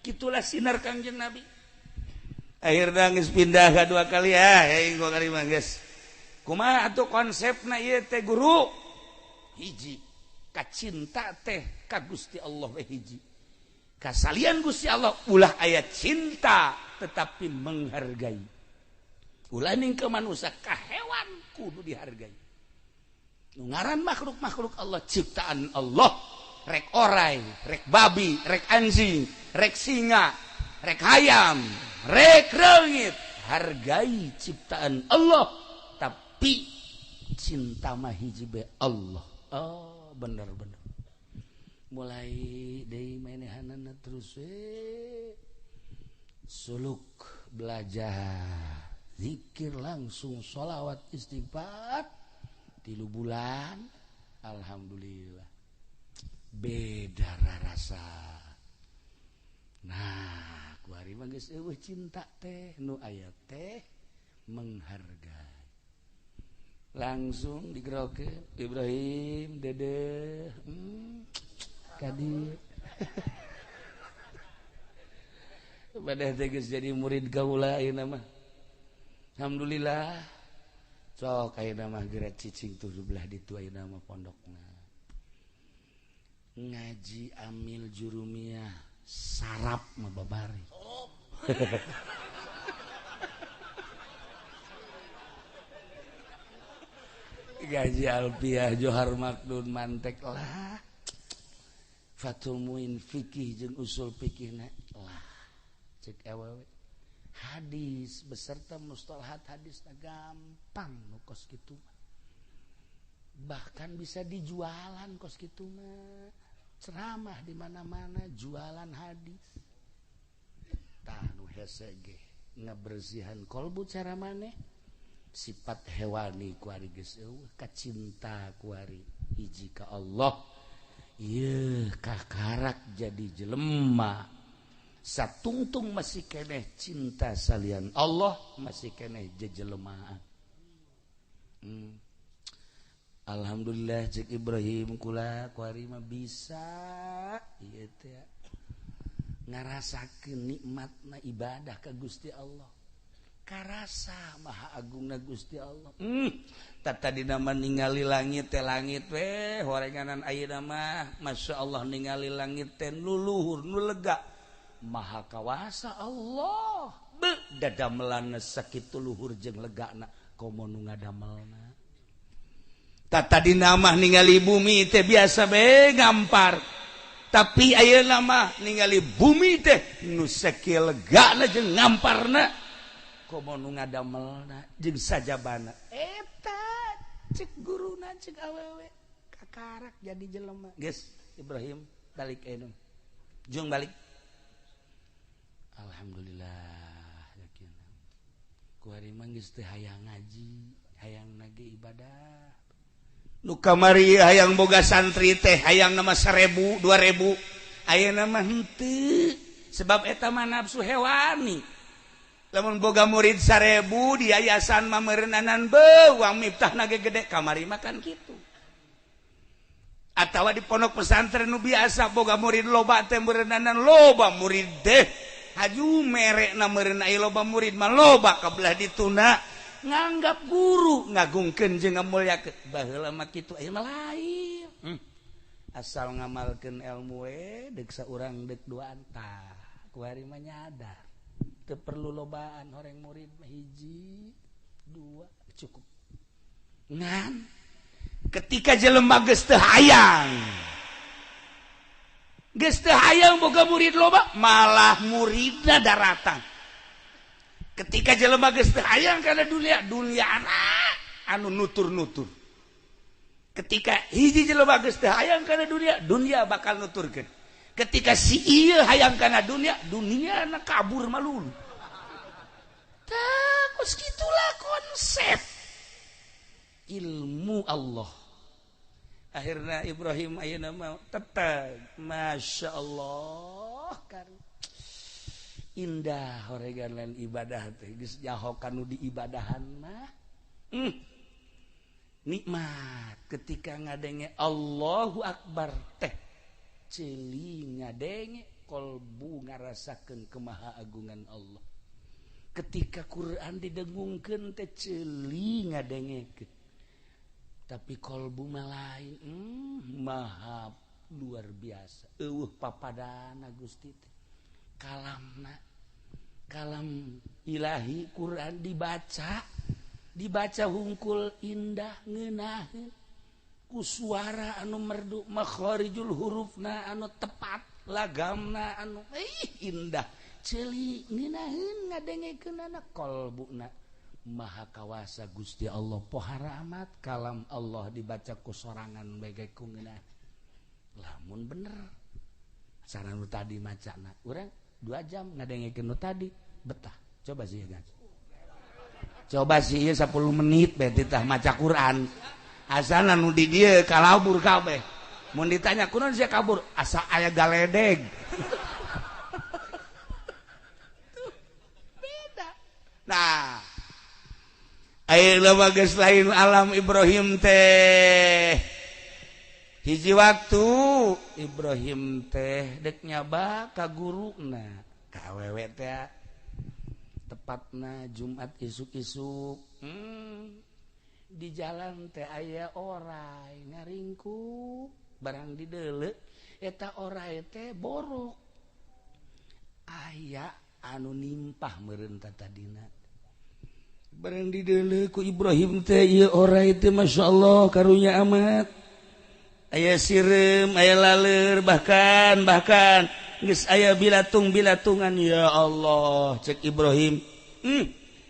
kitulah sinar Kangjeng Nabi akhirnya geus pindah kadua kali aing gua kali mah geus kumaha atuh konsepna ieu teh guru hiji kacinta teh ka Gusti Allah we hiji kasalian Gusti Allah ulah aya cinta tetapi menghargai ulah ning ke manusia ka hewan kudu dihargai ngaran makhluk-makhluk Allah ciptaan Allah rek orai rek babi rek anjing rek singa rek hayam rek reungit hargai ciptaan Allah tapi cinta mah hiji bae Allah oh bener-bener mulai dari manehanana terus suluk belajar zikir langsung sholawat istighfar 3 bulan alhamdulillah beda rasa nah kuari mah geus eueuh cinta teh nu aya teh menghargai langsung digerokeun Ibrahim dede kadi badah teh geus jadi murid kaula ayeuna mah alhamdulillah sok ayeuna mah geura cicing tuh belah ditu ayeuna mah pondokna ngaji amil jurumiyah sarap mah babari ngaji alfiah johar makdun mantek lah Fathul Muin fikih jeung usul fikihna lah cek awewe hadis beserta mustalahat hadisna gampang nu kos kitu bahkan bisa dijualan kos kitu mah ceramah di mana-mana jualan hadis tanu hesege ngabersihan kolbu cara maneh sifat hewani kuari geus eueuh kacinta kuari hiji ka Allah ieu kakarak jadi jelema satungtung masih keneh cinta salian Allah masih keneh jejelemaan alhamdulillah cek Ibrahim kula kuari mah bisa ieu teh ngarasakeun nikmatna ibadah ka Gusti Allah karasa maha agungna Gusti Allah tata dina mah ningali langit teh langit we horenganan ayeuna mah masyaallah ningali langit teh nu luhur nu lega maha kawasa Allah dadamelanna sakitu luhur jeung legana komo nu ngadamelna tata dina mah ningali bumi teh biasa bae gampar tapi ayeuna mah ningali bumi teh nu sakieu legana jeung ngamparna komo nu ngadamelna jeung sajabana eta cek guruna cek awewe kakarak jadi jelema geus Ibrahim balik anu jung balik alhamdulillah yakin kuari mah geus teu hayang ngaji hayang nage ibadah nu kamari hayang boga santri teh hayang nama 1000 2000 ayeuna mah henteu sebab eta mah nafsu hewani lamun boga murid 1000 di yayasan mah meureunnanan uang miftahna ge gede kamari mah kan kitu atawa di pondok pesantren nu biasa boga murid loba teh meureunnanan loba murid teh haju merekna meureun aya loba murid mah loba kabelah dituna nganggap guru ngagungkeun jeung ngamulyakeun baheula mah kitu aya mah lain asal ngamalkeun ilmu we deuk saurang deuk duaan tah kuari mah nyadar teu perlu lobaan horeng murid mah 1 2 cukup ngan ketika jelema geus teu hayang boga murid loba malah muridna daratan ketika jelema geus teu hayang kana dunia anu nutur-nutur ketika hiji jelema geus teu hayang kana dunia bakal nuturkeun ketika si ieu hayang kana dunia na kabur malulu tah kos kitulah konsep ilmu Allah akhirna Ibrahim ayeuna mah tetep masyaallah kan indah horegan ibadah teh geus nyaho kanu diibadahan mah nikmat ketika ngadenge Allahu Akbar teh ceuli ngadenge kolbu ngarasakeun kemahaagungan Allah ketika Quran didengungkeun teh ceuli ngadengekeun tapi kolbu mah lain maha luar biasa eueuh papadana Gusti teh kalam ilahi Quran dibaca hungkul indah ngeunaheun ku suara anu merdu makharijul hurufna anu tepat lagamna anu indah ceuli ngeunaheun ngadengekeunana kolbuna maha kawasa Gusti Allah pohara amat kalam Allah dibaca ku sorangan bege ku ngeunah lamun bener cara nu tadi macana urang 2 jam ngadengekeun nu tadi betah coba sih kan coba sih 10 menit bae tah maca Quran asana nu di dieu kalabur kabeh mun ditanya kunaon sia kabur asa aya galedeg beda nah ayeuna mah geus lain alam Ibrahim teh hiji waktu Ibrahim teh dek nyaba ka guruna ka awewe teh tepatna Jumat isuk-isuk di jalan teh aya oray ngaringku barang dideuleu eta oray teh borok aya anu nimpah meureun tadina barang dideuleu ku Ibrahim teh ieu oray teh masyaallah karunya amat aya sireum aya laleur bahkan geus aya bilatung-bilatungan ya Allah cek Ibrahim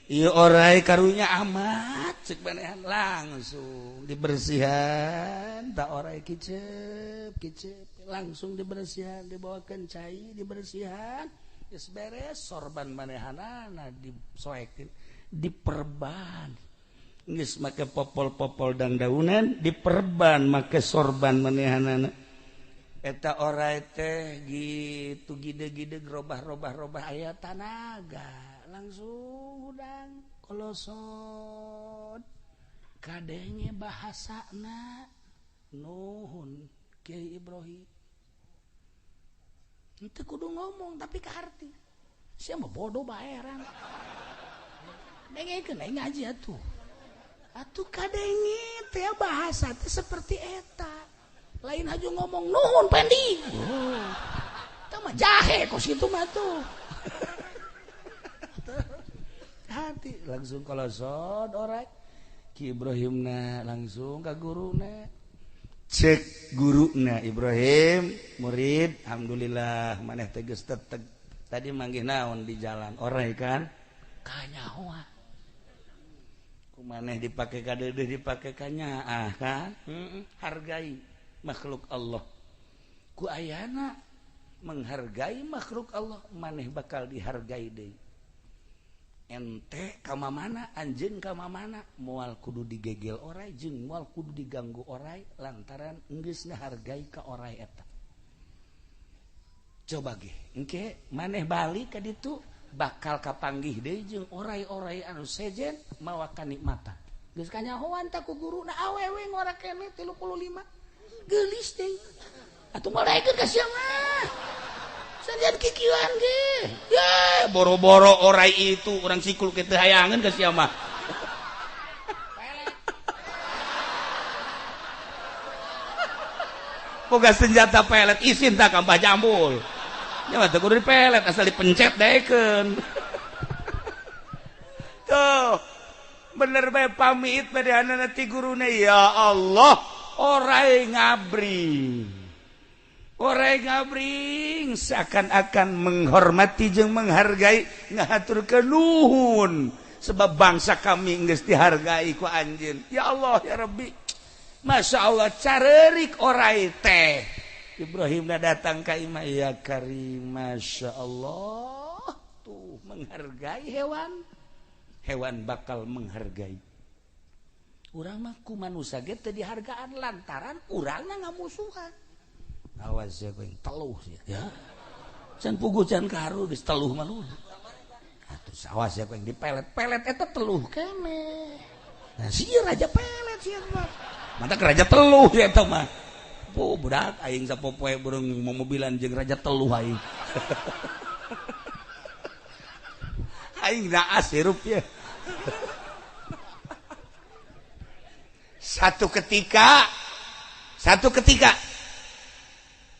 Iya orai karunya amat cek manehan langsung dibersihan tak orai kicep langsung dibersihan dibawakan cai dibersihan geus beres sorban manehanana disoekeun diperban geus make popol-popol dan daunan diperban make sorban manehanana eta orai teh gitu gide-gide robah-robah aya tanaga langsung udang kolosot kadenge bahasana nuhun Kiai Ibrahim itu kudu ngomong tapi ke arti siapa bodoh baeran dengekeun aing ngaji atuh kadenge teh bahasa teh seperti eta lain aja ngomong nuhun pendi tah mah jahe kos kitu mah tuh hati langsung kolosot orai Ki Ibrahimna langsung ka guruna cek guruna Ibrahim murid alhamdulillah maneh teh geus teteg tadi manggih naon di jalan orai kan kanyahoa kumaneh dipake ka deudeuh dipake ka nyaah kan hargai makhluk Allah ku ayana menghargai makhluk Allah maneh bakal dihargai deui ente kama mana anjeun kama mana moal kudu digegel orai jeung moal kudu diganggu orai lantaran geus ngahargai ka orai eta coba ge engke maneh balik ka ditu bakal kapanggih deui jeung orai-orai anu sejen mawa kanikmatan geus kanyahoan ta ku guruna awewe ngora keneh 35 geulis deui atuh malaekeun ka sia mah sanjad kikilan ge ya boro-boro orai itu orang sikul kita hayangan ke siapa boga senjata pelet isin tak kampah jambul ya mah teu kudu dipelet asal dipencet daekeun tuh bener bae pamit badehanana ti guruna ya Allah orai ngabring orai ngabring seakan-akan menghormati jeung menghargai ngahaturkeun nuhun sebab bangsa kami geus dihargai ku anjeun ya Allah ya Rabbi Masya Allah careurik orai teh Ibrahimna datang ka imah ya Karim Masya Allah tuh menghargai hewan bakal menghargai urang mah ku manusia ge teu dihargaan lantaran urangna ngamusuhan awas ya kowe teluh ya can puguh can karu geus teluh mah lu atuh awas ya kowe dipelet-pelet eta teluh keneh nah sia raja pelet sia mah mata raja teluh ya eta mah budak aing sapopoe burung mobilan jeung raja teluh aing aing naas hirup ya satu ketika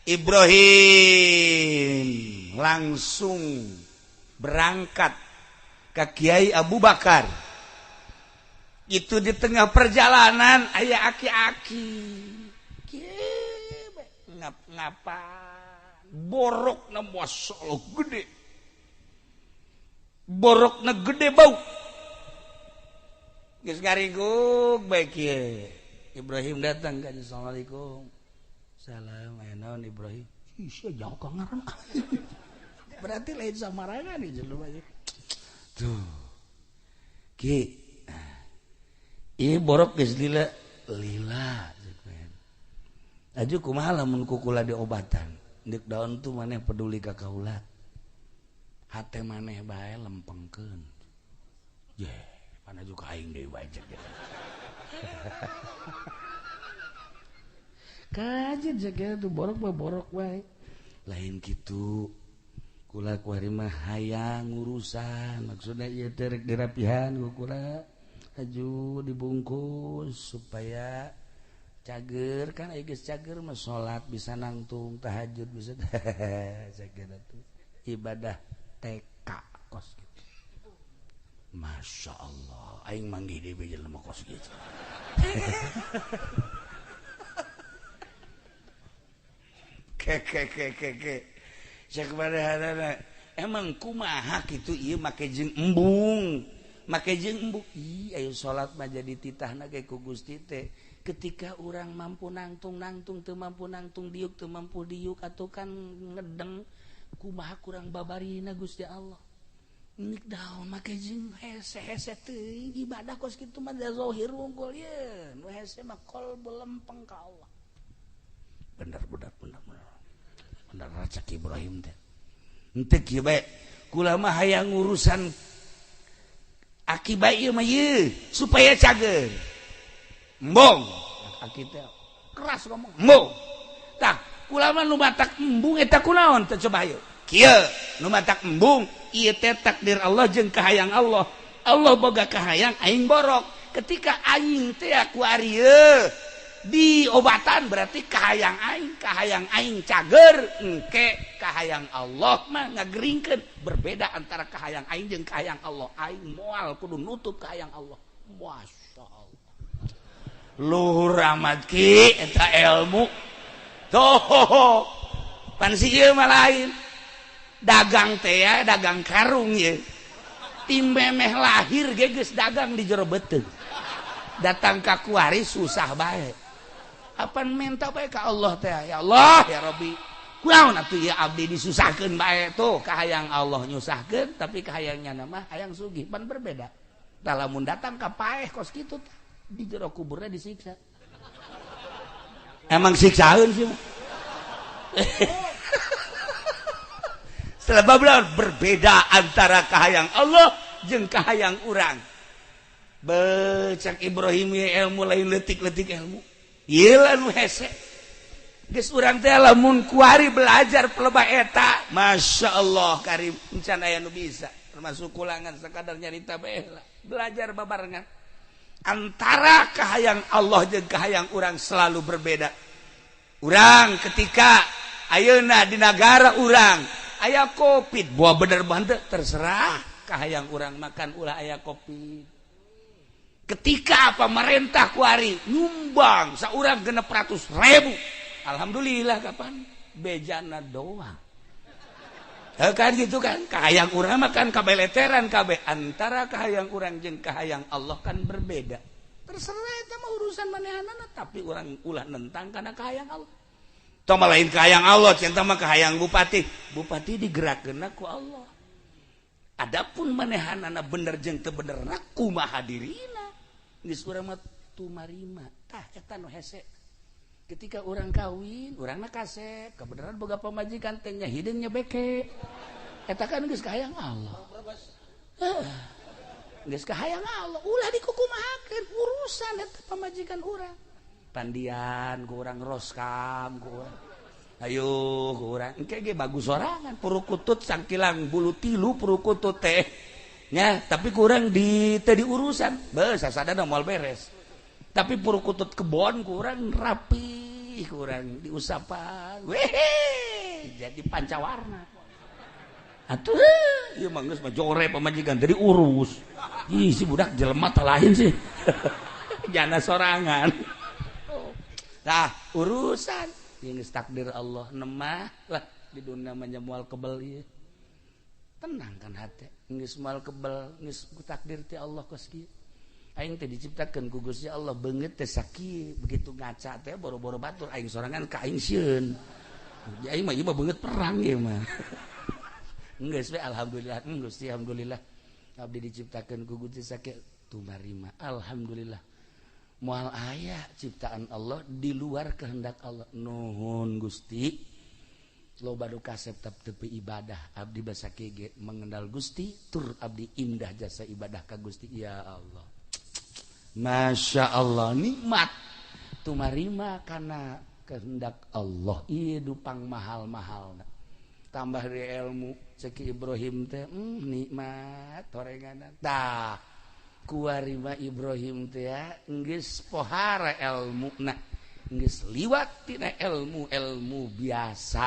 Ibrahim langsung berangkat ke Kiai Abu Bakar. Itu di tengah perjalanan aya aki-aki. Ngapa? Borokna masyaallah gede. Borokna gede bau. Geus garigug bae kieu. Ibrahim datang ka Assalamualaikum. Salam naon Ibrahim. Sia jauh ka ngaran. Berarti lain samarangan nih jelema aja. Tuh. Ki. Ieu borok geus lila. Aju kumaha lamun kukula diobatan. Deuk daon tuh maneh peduli ka kaula. Hate maneh bae lempengkeun. Ye, pana juga aing deui bae cek. Kajen jaga tuh borok wae lain gitu kula kuari mah hayang urusan maksudnya ieu teh rek dirapihan kula aju dibungkus supaya cager kan aya geus cager mah salat bisa nangtung tahajud bisa cager atuh ibadah TK kos gitu. Masya Allah aing manggih deui jelema kos gitu. Emang kumaha kitu ieu make jeung embung make jeung embuk ayo salat mah jadi titahna ge ku Gusti teh ketika urang mampu nangtung teu mampu nangtung diuk teu mampu diuk atuh kan ngedeng kumaha kurang babarina Gusti Allah nik daun make jeung hese teuing ibadah kos kitu mah zahir unggul ye nu hese mah qalbu lempeng ka Allah bener Cak Ibrahim teh henteu kieu bae kula mah hayang urusan akibat ieu mah ieu supaya cager embung aki teh keras ngomong embung tah kula mah nu matak embung eta kunaon teh coba ayo kieu nu matak embung ieu teh takdir Allah jeung kahayang Allah boga kahayang aing borok ketika aing teh ku ari di obatan berarti kahayang aing cager engke kahayang Allah mah ngageringkeun berbeda antara kahayang aing jeung kahayang Allah aing moal kudu nutup kahayang Allah masyaallah luhur amat ki eta ilmu toh pan si ieu mah lain dagang teh ya dagang karung ye tim memeh lahir ge geus dagang di jero beuteung datang ka kuari susah bae apan minta bae ka Allah teh ya Allah ya Rabbi kunaon atuh ya abdi disusahkeun bae tuh kahayang Allah nyusahkeun tapi kahayangnya mah hayang sugih pan berbeda tah lamun datang ka paeh kos kitu di jero kuburna disiksa emang siksaeun sih setelah berbeda antara kahayang Allah jeung kahayang urang Cak Ibrahim ya ilmu lain letik-letik ilmu ieu nu hese geus urang teh lamun kuari belajar pelebah eta masyaallah karim encan aya nu bisa termasuk kulangan sakadar nyarita bae belajar babarengan antara kahayang Allah jeung kahayang urang selalu berbeda urang ketika ayeuna di negara urang aya Covid buah bener banget terserah kahayang urang makan ulah aya Covid ketika pemerintah kuari nyumbang saurang 600.000 alhamdulillah kapan bejana doang kan gitu kan kahayang urang makan kabeleteran kabeh antara kahayang urang jeung kahayang Allah kan berbeda terserah eta mah urusan manehanana tapi urang ulah nentang kana kahayang Allah tong lain kahayang Allah cinta mah kahayang bupati digerakkeunna ku Allah adapun manehanana bener jeung teu benerna kumaha dirina geus urang mah tumarima tah eta nu hese ketika urang kawin urangna kasep kabeneran boga pamajikan teh nya hideung nya beke eta kan geus kahayang Allah geus kahayang Allah ulah dikukumahakeun urusan eta pamajikan urang pandian ku urang roskam ku urang ayo ku urang engke ge bagus sorangan purukutut sangkilang bulu tilu purukutut teh nya tapi kurang di tadi urusan beus sasadana moal beres tapi purukutut kebon kurang rapi kurang diusapan jadi pancawarna atuh ieu mah geus mah jore pamajikan tadi urus ih si budak jelema teh lain sih jana sorangan tah urusan geus takdir Allah nemah lah di dunia mah moal kebel ieu tenang kan hati geus moal kebel geus takdir ti Allah kos kieu aing teh diciptakeun ku Gusti Allah beungeut teh sakieu begitu ngaca teh boro-boro batur aing sorangan ka aing sieun aing mah ieu mah beungeut perang ieu mah geus we alhamdulillah Gusti alhamdulillah abdi diciptakeun ku Gusti sakieu tumarima alhamdulillah moal aya ciptaan Allah di luar kehendak Allah nuhun Gusti loba nu kasep tapi ibadah abdi basa kege mengendal Gusti tur abdi indah jasa ibadah ka Gusti ya Allah masya Allah nikmat tumarima kana kehendak Allah ieu dupang mahal-mahal tambah di ilmu cek Ibrahim teh nikmat torenganan tah kuarima Ibrahim teh ya geus pohara ilmuna geus liwat tina ilmu biasa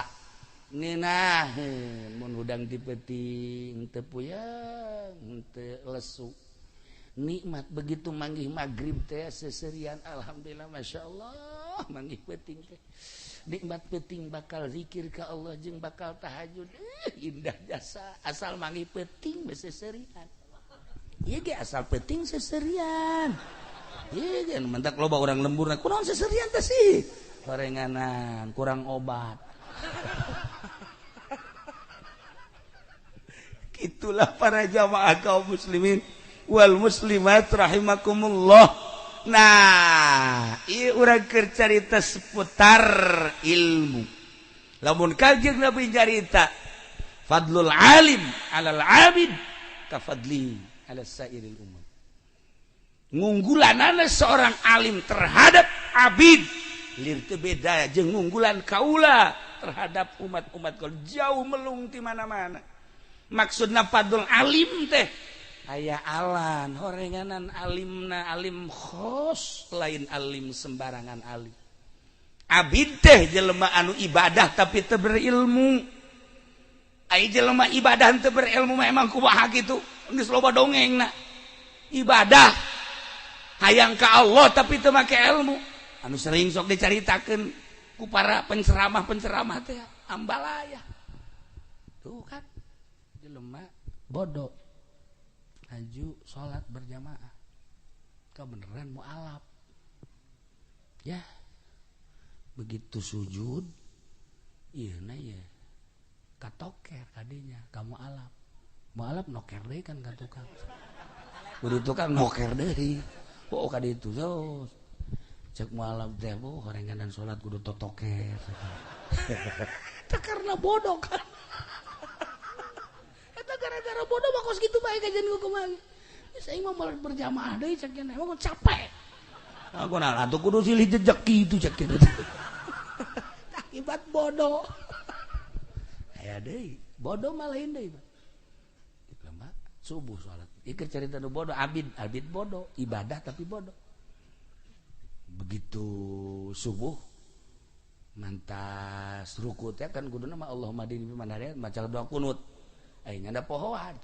nina mun hudang dipeting teu puyeng teu lesu nikmat begitu manggih magrib teh seserian alhamdulillah masyaallah manggih peuting teh nikmat peuting bakal zikir ka Allah jeung bakal tahajud indah jasa asal manggih peuting seserian ge asal penting seserian. Ieu ge mentak loba urang lemburna kunaon seserian teh sih? Gorenganan, kurang obat. Itulah para jamaah kaum muslimin wal muslimat rahimakumullah. Nah, ieu urang keur carita seputar ilmu. Lamun Kanjeng Nabi carita fadlul alim alal abid ka fadli ala sairil ummah. Ngunggulanana seorang alim terhadap abid lir teu beda jeung ngunggulan kaula terhadap umat-umat kaula jauh melung ti mana-mana. Maksudna fadlul alim teh aya alan horenganan alimna alim khos lain alim sembarangan alim. Abid teh jelema anu ibadah tapi teu berilmu. Ai jelema ibadah teu berilmu mah emang kumaha kitu? Geus loba dongengna. Ibadah hayang ka Allah tapi teu make ilmu. Anu sering sok dicaritakeun ku para penceramah-penceramah teh ambalaya. Tuh kan jelema bodoh maju sholat berjamaah kebeneran mualaf ya begitu sujud iya na ya katoker kadinya kamu alaf mualaf noker deh kan ka tukang kudu tukang noker deh oh kadi itu so cek mualaf teh oh horenganan sholat kudu totoker itu karena bodoh kan gara-gara bodoh bakos gitu bae kajian gua kemari. Saya mah malah berjamaah deui cek nya emang capek. Aku nah atuh kudu silih jejak kitu cek kitu. Akibat bodoh. Aya deui, bodoh mah lain deui. Lemah subuh salat. Ieu carita nu bodoh abid bodoh, ibadah tapi bodoh. Begitu subuh mantas ruku teh kan kuduna mah Allahumma dini fi man hadayt maca doa kunut. Aing ada pohoan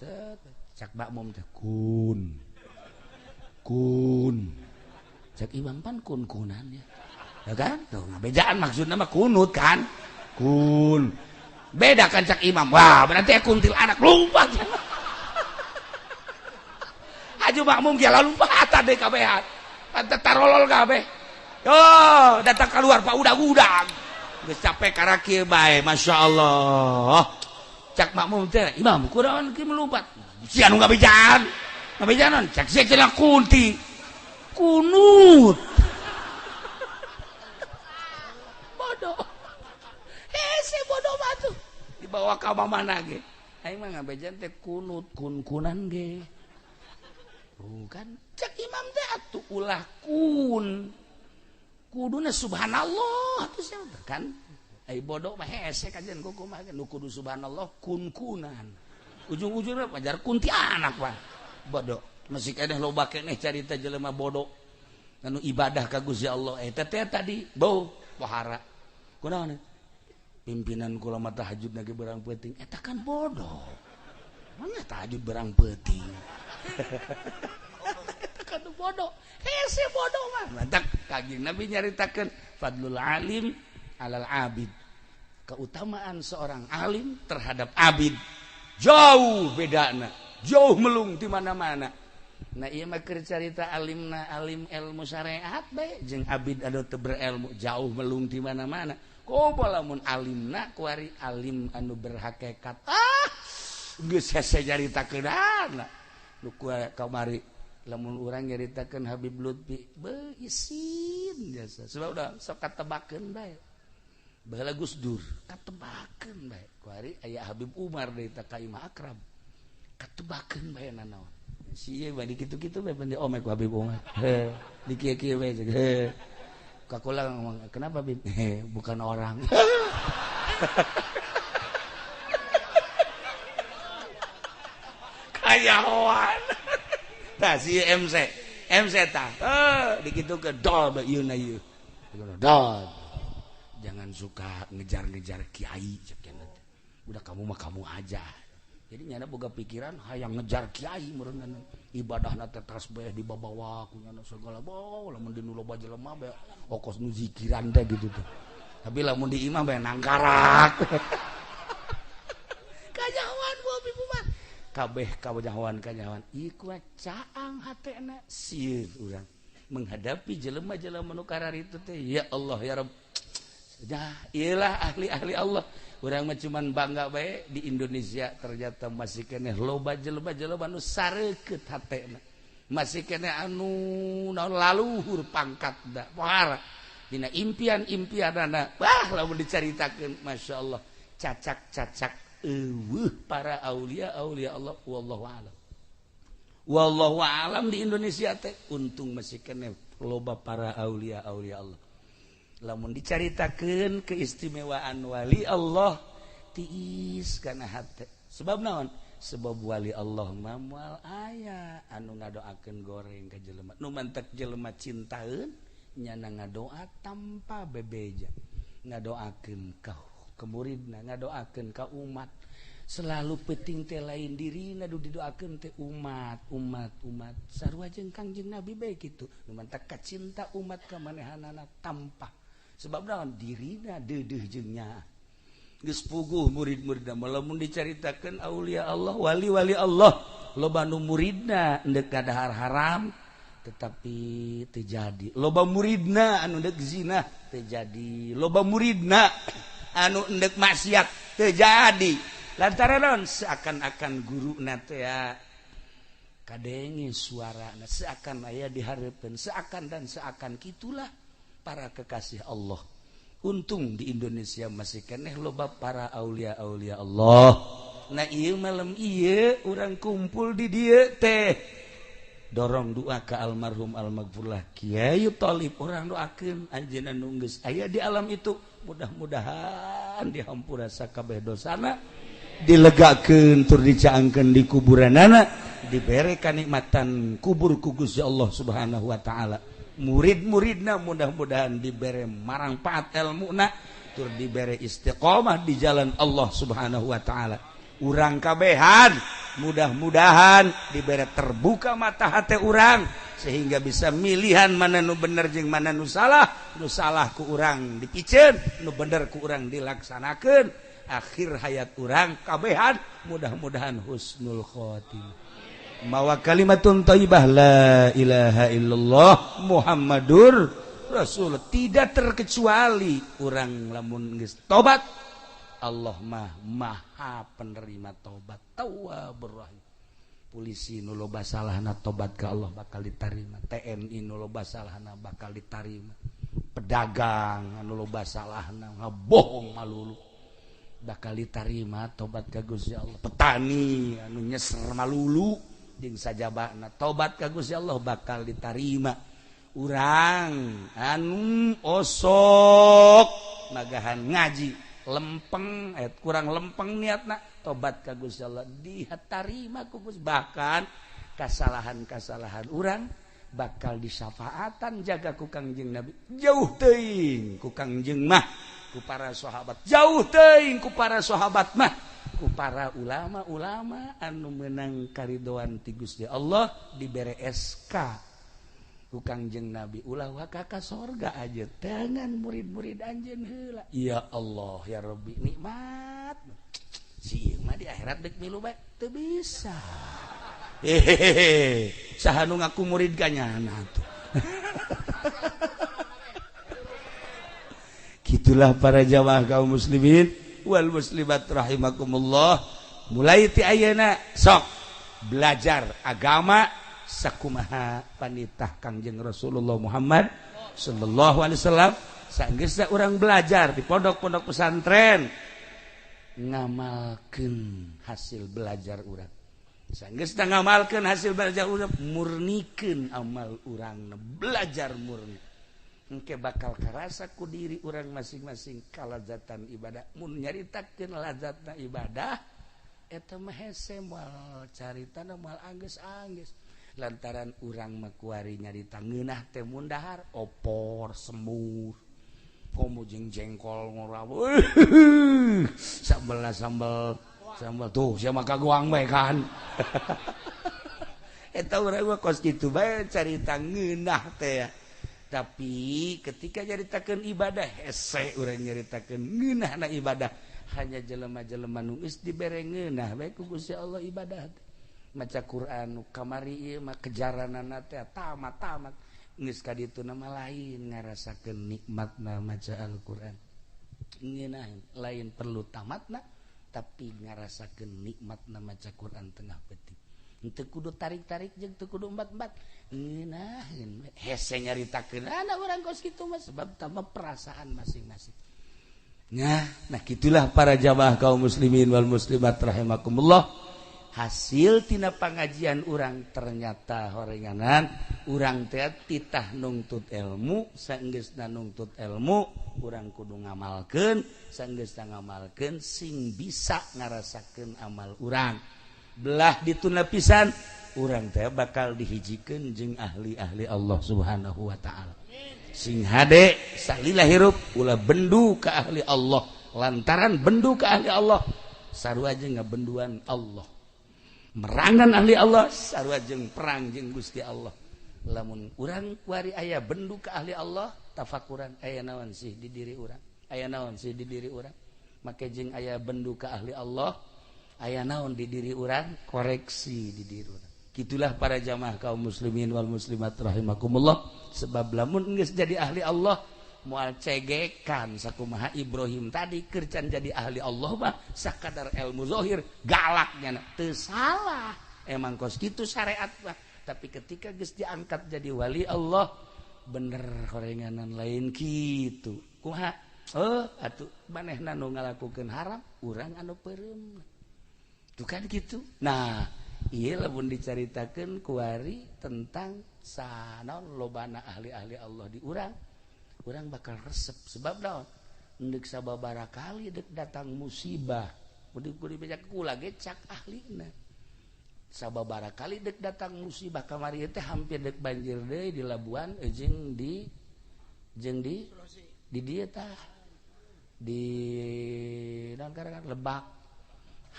cak makmum teh kun cak imam pan kunan ya kan tuh ngabejaan maksudna mah kunut kan kun beda kan cak imam wah berarti kuntil anak lupa aju makmum ge lupa deh kabehan pantet tarolol kabeh yo datang keluar pak udag-udag geus capek kara kieu bae masyaallah cak makmum teh imam kunaon kieu melumpat si anu ngabejaan non cak sia cenah kunti kunut bodoh si bodoh mah tuh dibawa ka mana ge aing mah ngabejaan teh kunut kunan ge bukan cak imam teh atuh ulah kuduna subhanallah atuh sia kan ai bodoh mah hese kajian kumaha nu kudu subhanallah kunan ujung-ujungna pajar kunti anak Pak bodoh masih keneh loba keneh carita jelema bodoh anu ibadah ka Gusti Allah eta teh tadi bau pohara kunaon pimpinan kula mah tahajudna ge berang peuting eta kan bodoh mana tahajud berang peuting eta kan bodoh hese bodoh mah mantak Kanjeng Nabi nyaritakeun fadlul alim alal abid keutamaan seorang alim terhadap abid jauh bedana jauh melung di mana-mana. Nah ieu mah keur carita alimna alim ilmu syariat bae jeung abid anu teu berilmu jauh melung di mana-mana. Coba lamun alimna kuari alim anu berhakikat geus hese nyaritakeunana nu kamari lamun urang nyaritakeun Habib Lutfi beuh isin jasa sebab udah sok katebakeun bae. Baheula Gus Dur katebakeun bae kuari aya Habib Umar deui ta ka Imam Akram katebakeun bae nanaon si ieu bae kitu-kitu bae pande omek ku Habib Umar he di kieu-kieu bae he kakula ngomong kenapa Bib bukan orang kayawan tah si MC tah dikitukeun dol bae ieu na ieu dol jangan suka ngejar-ngejar kiai udah kamu mah kamu aja jadi nyana boga pikiran hayang ngejar kiai meureun ibadahna teh tasbih dibawa kunyana segala bae lamun di nu loba jelema bae okos nu zikiran teh gitu tuh tapi lamun di imam bae nangkarak kajawan ku Habib Umar kabeh kawanyawan iku caang hatena sieun urang menghadapi jelema-jelema nu karar itu teh ya Allah ya Rabb dah iyalah ahli-ahli Allah urang mah cuman bangga bae di Indonesia ternyata masih keneh loba jelema-jelema nu sareukeut hatena masih keneh anu naon laluhur pangkatna pohara dina impian-impianana lamun dicaritakeun masyaallah cacak-cacak para aulia Allah wallahu alam di Indonesia teh untung masih kena loba para aulia Allah lamun dicaritakeun keistimewaan wali Allah tiis kana hate sebab naon sebab wali Allah mah moal aya anu ngadoakeun goreng ka jelema nu mantek jelema cintaeun nyana ngadoa tanpa bebeja ngadoakeun ka muridna ngadoakeun ka umat selalu penting teh lain dirina du didoakeun teh umat sarua jeung Kangjeng Nabi bae kitu nu mantak kacinta umat ka manehanana tanpa sebab naon dirina deudeuh jeung nya geus puguh murid-muridna lamun dicaritakeun aulia Allah wali-wali Allah loba nu muridna endek kadahar haram tetapi terjadi loba muridna anu endek zina terjadi loba muridna anu endek maksiat terjadi lantaran naon seakan-akan guru teh ya kadenge suarana seakan aya di hareupeun seakan gitulah para kekasih Allah untung di Indonesia masih keneh loba para aulia Allah nah ieu malam ieu urang kumpul di dieu teh dorong doa ke almarhum almaghfurlah Kiai Thalib urang doakeun anjeunna nu geus aya di alam itu mudah-mudahan dihampura sakabeh dosana dilegakeun tur dicaangkeun di kuburanana dibere kanikmatan kubur ku Gusti Allah Subhanahu wa taala murid-muridna mudah-mudahan dibere marangpaat ilmuna tur dibere istiqomah di jalan Allah Subhanahu wa taala urang kabehan mudah-mudahan dibere terbuka mata hati urang sehingga bisa milihan mana nu bener jeung mana nu salah ku urang dipiceun nu bener ku urang dilaksanakeun akhir hayat urang kabehan mudah-mudahan husnul khotimah mawa kalimatun thayyibah la ilaha illallah Muhammadur Rasul tidak terkecuali urang lamun geus tobat Allah maha penerima tobat tawwabur rahim polisi nu loba salahna tobat ka Allah bakal diterima TNI nu loba salahna bakal diterima pedagang anu loba salahna ngabohong malulu bakal diterima tobat ka Gusti Allah petani anu nyeser malulu jeung sajabana tobat ka Gusti Allah bakal diterima urang anu osok nagahan ngaji lempeng kurang lempeng niatna tobat ka Gusti Allah ditarima ku Gusti bahkan kasalahan-kasalahan urang bakal disyafaatan jaga ku Kangjeng Nabi jauh teuing ku Kangjeng mah ku para sahabat jauh teuing ku para sahabat mah ku para ulama-ulama anu meunang karidoan ti Gusti Allah dibere SK ku Kangjeng Nabi ulah waka ka sorga aja dengan murid-murid anjeun heula ya Allah ya Rabbi nikmat si mah di akhirat dek milu bae teu bisa saha nu ngaku murid ganyana tuh gitulah para jamaah kaum muslimin wal muslimat rahimakumullah mulai ti ayeuna sok belajar agama sakumaha panitah Kangjeng Rasulullah Muhammad sallallahu alaihi wasallam saenggeusna urang belajar di pondok-pondok pesantren ngamalkeun hasil belajar urang saenggeusna ngamalkeun hasil belajar urang murnikeun amal urang belajar murni engke bakal karasa ku diri urang masing-masing kalazatan ibadah mun nyaritakeun lazatna ibadah eta mah hese moal caritana moal anggeus-anggeus lantaran urang mah kuari nyarita ngeunah teh mun dahar opor semur komo jeung jengkol ngoraw sambal tuh sia mah kagoang bae kan eta urang mah kos kitu bae carita ngeunah teh tapi ketika nyaritakeun ibadah hese urang nyaritakeun ngeunahna ibadah hanya jelema-jelema nu geus dibere ngeunah bae ku Gusti Allah ibadah teh maca Quran kamari ieu mah kejaranana teh tamat geus ka ditu nama lain ngarasakeun nikmatna maca Al-Qur'an. Ngeunaheun lain perlu tamatna tapi ngarasakeun nikmatna maca Quran tengah peuting. Henteu kudu tarik-tarik jeung teu kudu embat-embat. Ngeunaheun hese nyaritakeun urang kos kitu mah sebab tambah perasaan masing-masing. Nah gitulah para jamaah kaum muslimin wal muslimat rahimakumullah. Hasil tina pangajian urang ternyata horenganan urang teh titah nungtut ilmu saenggeusna nungtut ilmu urang kudu ngamalkeun saenggeusna ngamalkeun sing bisa ngarasakeun amal urang belah dituna pisan urang teh bakal dihijikeun jeung ahli-ahli Allah Subhanahu wa taala sing hade salila hirup ulah bendu ka ahli Allah lantaran bendu ka ahli Allah sarua jeung ngabenduan Allah merangan ahli Allah sarua jeung perang jeung Gusti Allah lamun urang kuari aya bendu ka ahli Allah tafakuran aya naon sih di diri urang aya naon sih di diri urang make jeung aya bendu ka ahli Allah aya naon di diri urang koreksi di diri urang gitulah para jamaah kaum muslimin wal muslimat rahimakumullah sebab lamun geus jadi ahli Allah moal cegekan sakumaha Ibrahim tadi kercan jadi ahli Allah mah sakadar ilmu zahir galaknya teu salah emang kos kitu syariat mah tapi ketika geus diangkat jadi wali Allah bener horenganan lain kitu kumaha atuh manehna nu ngalakukeun haram urang anu peureum tuh kan kitu nah ieu lamun dicaritakeun kuari tentang sanaon lobana ahli-ahli Allah di urang urang bakal resep sebab naon endek sababaraha kali dek datang musibah kudu dibaca kula ge cak ahlina sababaraha kali dek datang musibah kamari teh hampir dek banjir deui di Labuan jeung di dieu tah di naon ngaran Lebak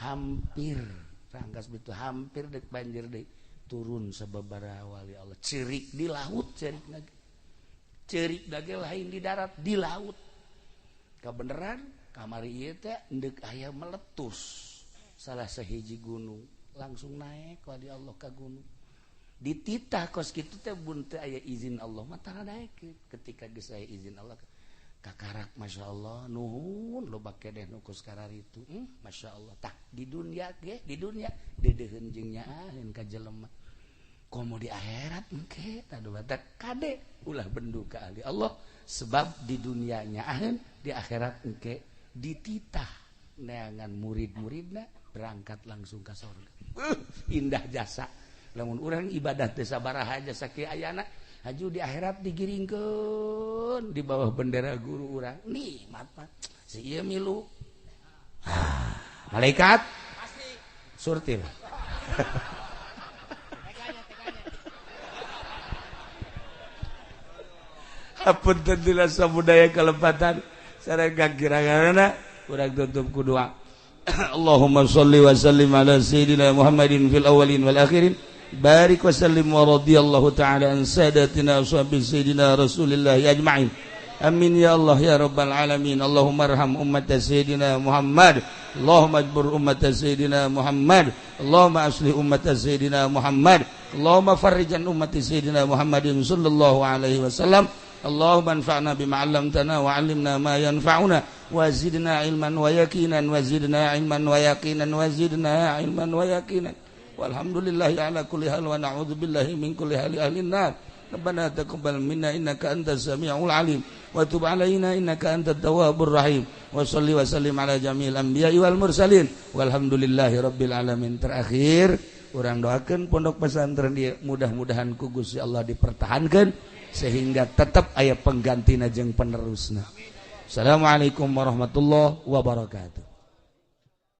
hampir rangkas betul hampir dek banjir deui turun sababaraha wali Allah cerik di laut cerik lagi cerik dage lain di darat di laut kabeneran kamari ieu teh endek aya meletus salah sahiji gunung langsung naik ku di Allah ka gunung dititah kos kitu teh mun teu aya izin Allah mah tara daek ketika geus aya izin Allah kakarak masyaallah nuhun loba kedeh nu kos kararitu masyaallah tah di dunia ge di dunia dedeheun jeung nyaaheun ka jelema komo di akhirat engke tadu batak kade ulah bendu ka ahli Allah sebab di dunia nyaaheun di akhirat engke dititah neangan murid-muridna berangkat langsung ka surga indah jasa lamun urang ibadah teh sabaraha jasa kieu ayana haju di akhirat digiringkeun di bawah bendera guru urang nikmat mah si ieu milu malaikat pasti surtil apun tentulah samudaya kelepatan sareng kira-kirana urang tutup ku doa Allahumma shalli wa sallim ala sayyidina Muhammadin fil awwalin wal akhirin barik wa sallim wa radiyallahu ta'ala an sadatina ashabi sayyidina Rasulillah ajma'in amin ya Allah ya rabbal alamin Allahumma arham ummat sayyidina Muhammad Allahumma ajbur ummat sayyidina Muhammad Allahumma aslih ummat sayyidina Muhammad Allahumma farrijan ummat sayyidina Muhammadin sallallahu alaihi wasallam Allahumma anfa'na bima 'allamtana wa 'allimna ma yanfa'una wa zidna ilman wa yaqinan wa zidna ilman wa yaqinan wa zidna ilman wa yaqinan walhamdulillahi ala kulli hal wa na'udzu billahi min kulli hali ahli nar Rabbana taqabbal minna innaka antas samiul alim wa tub 'alaina innaka antat tawwabur rahim wa shalli wa sallim ala jami'il anbiya'i wal mursalin walhamdulillahi rabbil alamin. Terakhir urang doakeun pondok pesantren dia mudah-mudahan ku Gusti Allah dipertahankeun sehingga tetap aya penggantina jeung penerusna. Assalamualaikum warahmatullahi wabarakatuh.